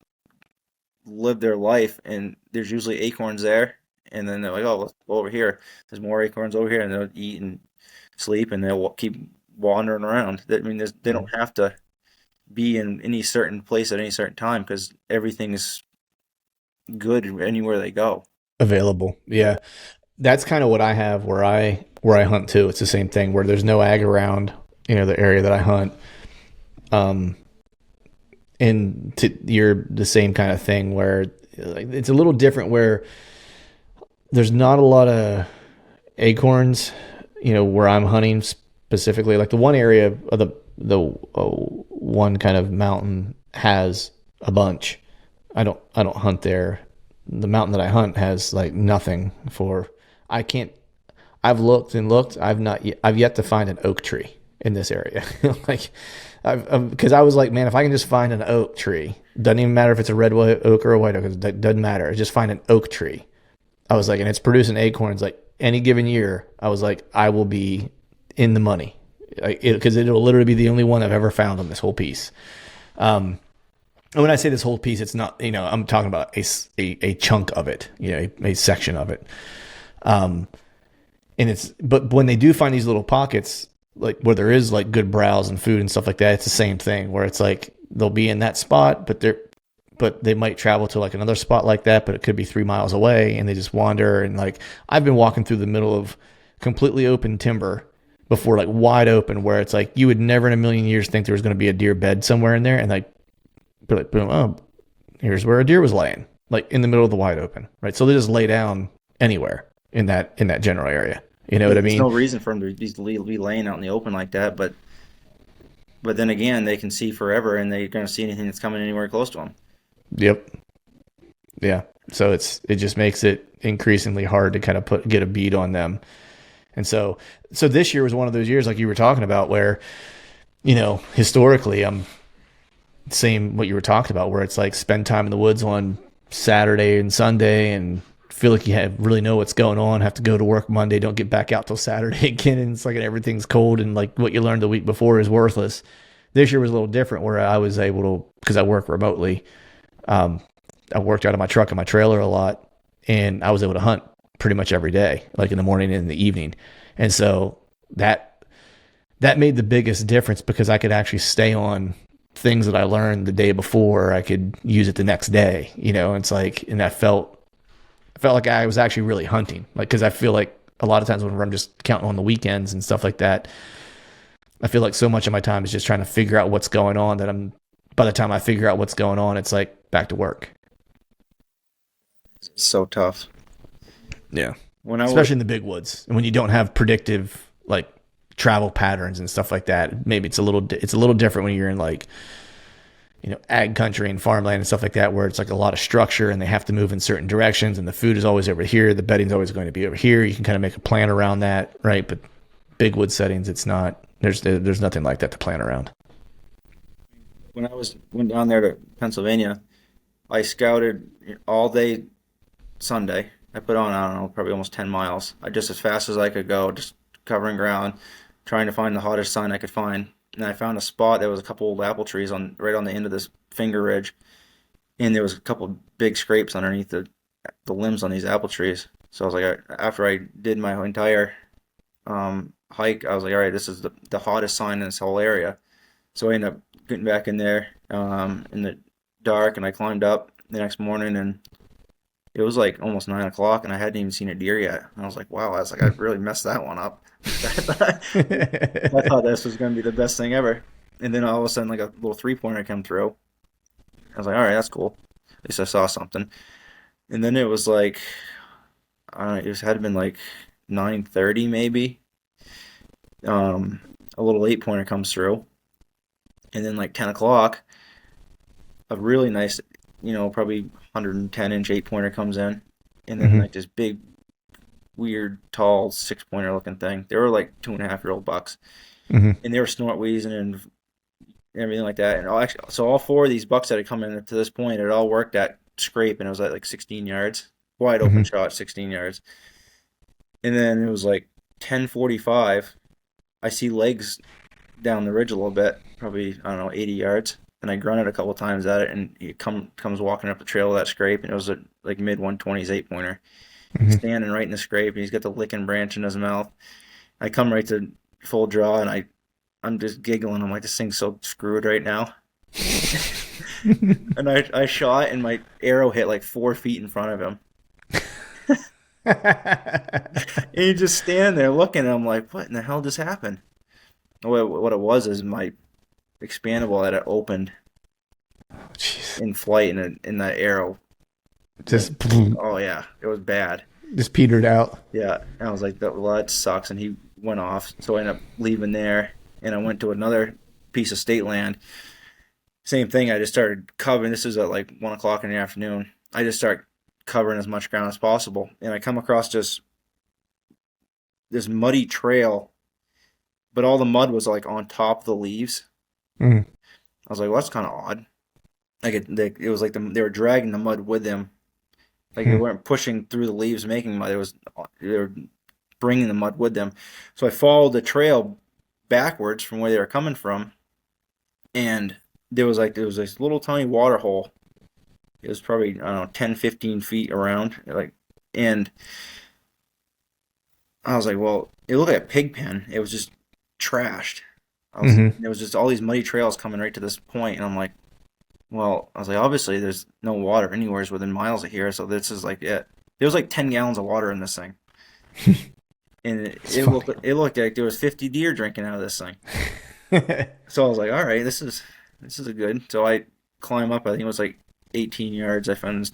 live their life, and there's usually acorns there, and then they're like, oh, let's go over here. There's more acorns over here, and they'll eat and sleep, and they'll keep wandering around. I mean, they don't have to be in any certain place at any certain time because everything is good anywhere they go. Available. Yeah. That's kind of what I have where I hunt too. It's the same thing where there's no ag around, the area that I hunt. And you're the same kind of thing where it's a little different where there's not a lot of acorns, where I'm hunting specifically. Like the one area of the one kind of mountain has a bunch. I don't hunt there. The mountain that I hunt has like nothing for. I've looked and looked. I've yet to find an oak tree in this area. Like, because I was like, man, if I can just find an oak tree, doesn't even matter if it's a red oak or a white oak. It doesn't matter. Just find an oak tree. I was like, and it's producing acorns like any given year. I was like, I will be in the money because it'll literally be the only one I've ever found on this whole piece. And when I say this whole piece, it's not, I'm talking about a chunk of it, a section of it. But when they do find these little pockets, like where there is like good browse and food and stuff like that, it's the same thing where it's like they'll be in that spot, but they might travel to like another spot like that, but it could be 3 miles away and they just wander. And like, I've been walking through the middle of completely open timber before, like wide open, where it's like, you would never in a million years think there was going to be a deer bed somewhere in there. And like, boom, oh, here's where a deer was laying, like in the middle of the wide open, right? So they just lay down anywhere in that general area. You know what I mean? There's no reason for them to be laying out in the open like that, but then again, they can see forever, and they're going to see anything that's coming anywhere close to them. Yep. Yeah. So it just makes it increasingly hard to kind of get a bead on them. And so this year was one of those years, like you were talking about, where, historically, I'm same what you were talking about, where it's like spend time in the woods on Saturday and Sunday and feel like you really know what's going on, have to go to work Monday, don't get back out till Saturday again, and it's like everything's cold and like what you learned the week before is worthless. This year was a little different where I was able to, because I work remotely, I worked out of my truck and my trailer a lot, and I was able to hunt pretty much every day, like in the morning and in the evening. And so that made the biggest difference because I could actually stay on things that I learned the day before. I could use it the next day, it's like, and I felt like I was actually really hunting, like, because I feel like a lot of times when I'm just counting on the weekends and stuff like that, I feel like so much of my time is just trying to figure out what's going on that by the time I figure out what's going on, it's like back to work. It's so tough. Yeah. Especially in the big woods, and when you don't have predictive like travel patterns and stuff like that, maybe it's a little different when you're in like, ag country and farmland and stuff like that, where it's like a lot of structure and they have to move in certain directions and the food is always over here. The bedding's always going to be over here. You can kind of make a plan around that, right? But big wood settings, it's not, there's nothing like that to plan around. When I went down there to Pennsylvania, I scouted all day Sunday. I put on, I don't know, probably almost 10 miles. I just as fast as I could go, just covering ground, trying to find the hottest sign I could find. And I found a spot. There was a couple old apple trees right on the end of this finger ridge, and there was a couple big scrapes underneath the limbs on these apple trees. So I was like, after I did my entire hike, I was like, all right, this is the hottest sign in this whole area. So I ended up getting back in there in the dark, and I climbed up the next morning, and it was like almost 9 o'clock, and I hadn't even seen a deer yet. And I was like, wow, I was like, I really messed that one up. I thought this was going to be the best thing ever. And then all of a sudden, like a little 3-pointer come through. I was like, all right, that's cool. At least I saw something. And then it was like, I don't know, it had been like 9:30 maybe. A little 8-pointer comes through. And then like 10 o'clock, a really nice, probably 110-inch 8-pointer comes in. And then like this big, weird, tall 6-pointer looking thing. They were like 2.5-year-old bucks. And they were snort wheezing and everything like that. And so all 4 of these bucks that had come in to this point, it all worked at scrape, and it was at like 16 yards. Wide open shot, 16 yards. And then it was like 10:45. I see legs down the ridge a little bit, probably, I don't know, 80 yards. And I grunted a couple times at it, and he comes walking up the trail of that scrape, and it was a like mid-120s 8-pointer. Standing right in the scrape, and he's got the licking branch in his mouth. I come right to full draw, and I'm just giggling. I'm like, this thing's so screwed right now. And I shot, and my arrow hit like 4 feet in front of him. And he's just standing there looking, and I'm like, what in the hell just happened? What it was is my expandable that it opened in flight, and that arrow just, oh yeah, it was bad. Just petered out. Yeah, and I was like, well, that sucks, and he went off. So I ended up leaving there, and I went to another piece of state land. Same thing, I just started covering. This is at like 1 o'clock in the afternoon. I just start covering as much ground as possible, and I come across this muddy trail, but all the mud was like on top of the leaves. I was like, well, that's kind of odd. Like it was like they were dragging the mud with them. Like they weren't pushing through the leaves making mud. They were bringing the mud with them. So I followed the trail backwards from where they were coming from, and there was this little tiny water hole. It was probably, I don't know, 10, 15 feet around. And I was like, well, it looked like a pig pen. It was just trashed. There was just all these muddy trails coming right to this point, and I'm like, well, I was like, obviously there's no water anywhere within miles of here, so this is like it. There was like 10 gallons of water in this thing. And it looked like there was 50 deer drinking out of this thing. So I was like, all right, this is a good. So I climb up, I think it was like 18 yards. I found this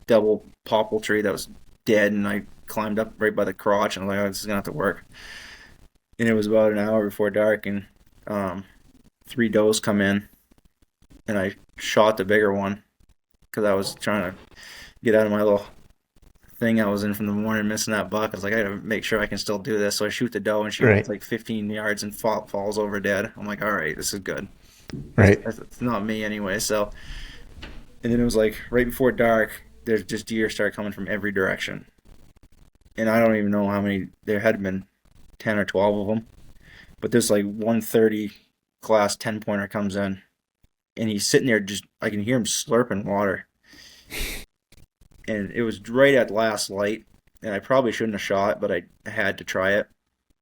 double popple tree that was dead, and I climbed up right by the crotch, and I was like, oh, this is going to have to work. And it was about an hour before dark, and 3 does come in, and I shot the bigger one because I was trying to get out of my little thing I was in from the morning, missing that buck. I was like, I gotta make sure I can still do this. So I shoot the doe, and she runs like 15 yards and falls over dead. I'm like, all right, this is good. Right. It's not me anyway. So, and then it was like right before dark, there's just deer start coming from every direction. And I don't even know how many, there had been 10 or 12 of them. But this like 130 class 10-pointer comes in, and he's sitting there just, I can hear him slurping water. And it was right at last light, and I probably shouldn't have shot, but I had to try it.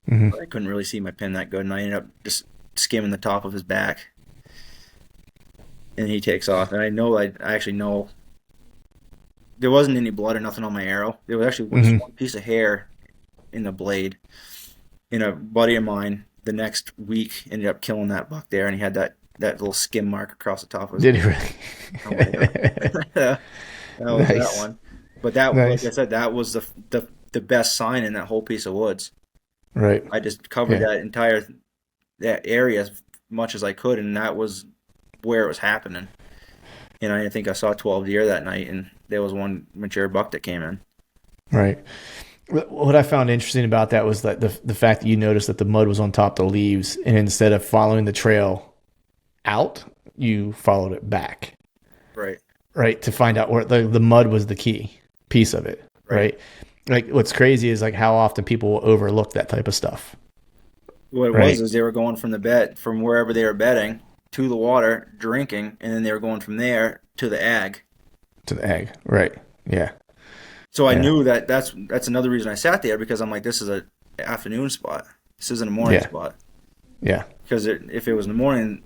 But I couldn't really see my pin that good, and I ended up just skimming the top of his back. And he takes off, and I actually know there wasn't any blood or nothing on my arrow. There was actually one piece of hair in the blade. And a buddy of mine the next week ended up killing that buck there, and he had that little skim mark across the top of his Did he really? Oh my God. That was that one. But that, like I said, that was the best sign in that whole piece of woods. Right. I just covered that area as much as I could, and that was where it was happening. And I think I saw 12 deer that night, and there was one mature buck that came in. Right. What I found interesting about that was that the fact that you noticed that the mud was on top of the leaves, and instead of following the trail out, you followed it back. Right. Right. To find out where the mud was the key piece of it. Right. Like what's crazy is like how often people will overlook that type of stuff. What it was is they were going from the bed, from wherever they were bedding to the water, drinking, and then they were going from there to the ag. To the ag. Right. Yeah. So I knew that that's another reason I sat there, because I'm like, this is an afternoon spot. This isn't a morning spot. Yeah. Because if it was in the morning,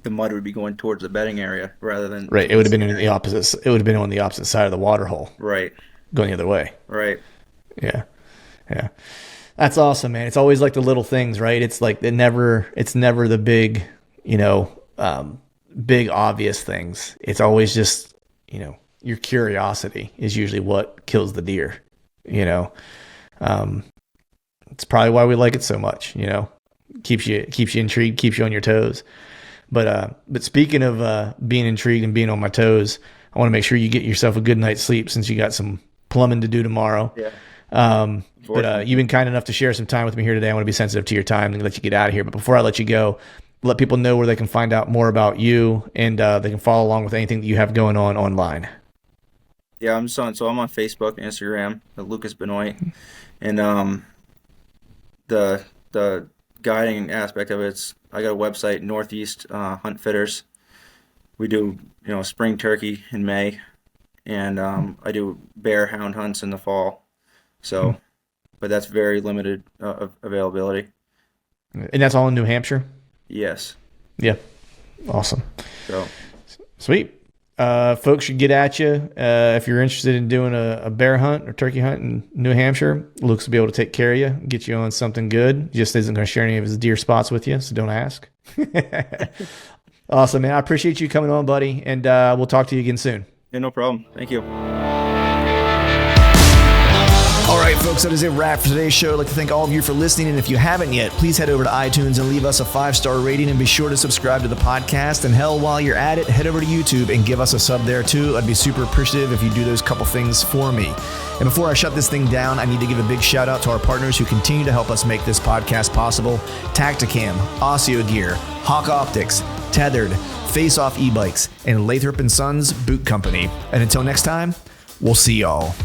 the mud would be going towards the bedding area rather than it would have been in the opposite. It would have been on the opposite side of the water hole. Right. Going the other way. Right. Yeah. Yeah. That's awesome, man. It's always like the little things, right? It's like it's never the big, big obvious things. It's always just, your curiosity is usually what kills the deer, It's probably why we like it so much, keeps you intrigued, keeps you on your toes. But speaking of being intrigued and being on my toes, I want to make sure you get yourself a good night's sleep since you got some plumbing to do tomorrow. Yeah. But you've been kind enough to share some time with me here today. I want to be sensitive to your time and let you get out of here. But before I let you go, let people know where they can find out more about you, and they can follow along with anything that you have going on online. Yeah, I'm on Facebook and Instagram, Lucas Benoit, and the guiding aspect of it's, I got a website, Northeast Hunt Fitters. We do spring turkey in May, and I do bear hound hunts in the fall. So, but that's very limited availability. And that's all in New Hampshire? Yes. Yeah. Awesome. So sweet. Folks should get at you if you're interested in doing a bear hunt or turkey hunt in New Hampshire. Luke's will be able to take care of you, get you on something good. Just isn't going to share any of his deer spots with you, so don't ask. Awesome, man. I appreciate you coming on, buddy, and we'll talk to you again soon. Yeah, no problem. Thank you. All right, folks, that is a wrap for today's show. I'd like to thank all of you for listening, and if you haven't yet, please head over to iTunes and leave us a 5-star rating, and be sure to subscribe to the podcast. And hell, while you're at it, head over to YouTube and give us a sub there too. I'd be super appreciative if you do those couple things for me. And before I shut this thing down, I need to give a big shout out to our partners who continue to help us make this podcast possible: Tacticam, Osseo Gear, Hawk Optics, Tethered, Face Off E-Bikes, and Lathrop & Sons Boot Company. And until next time, we'll see y'all.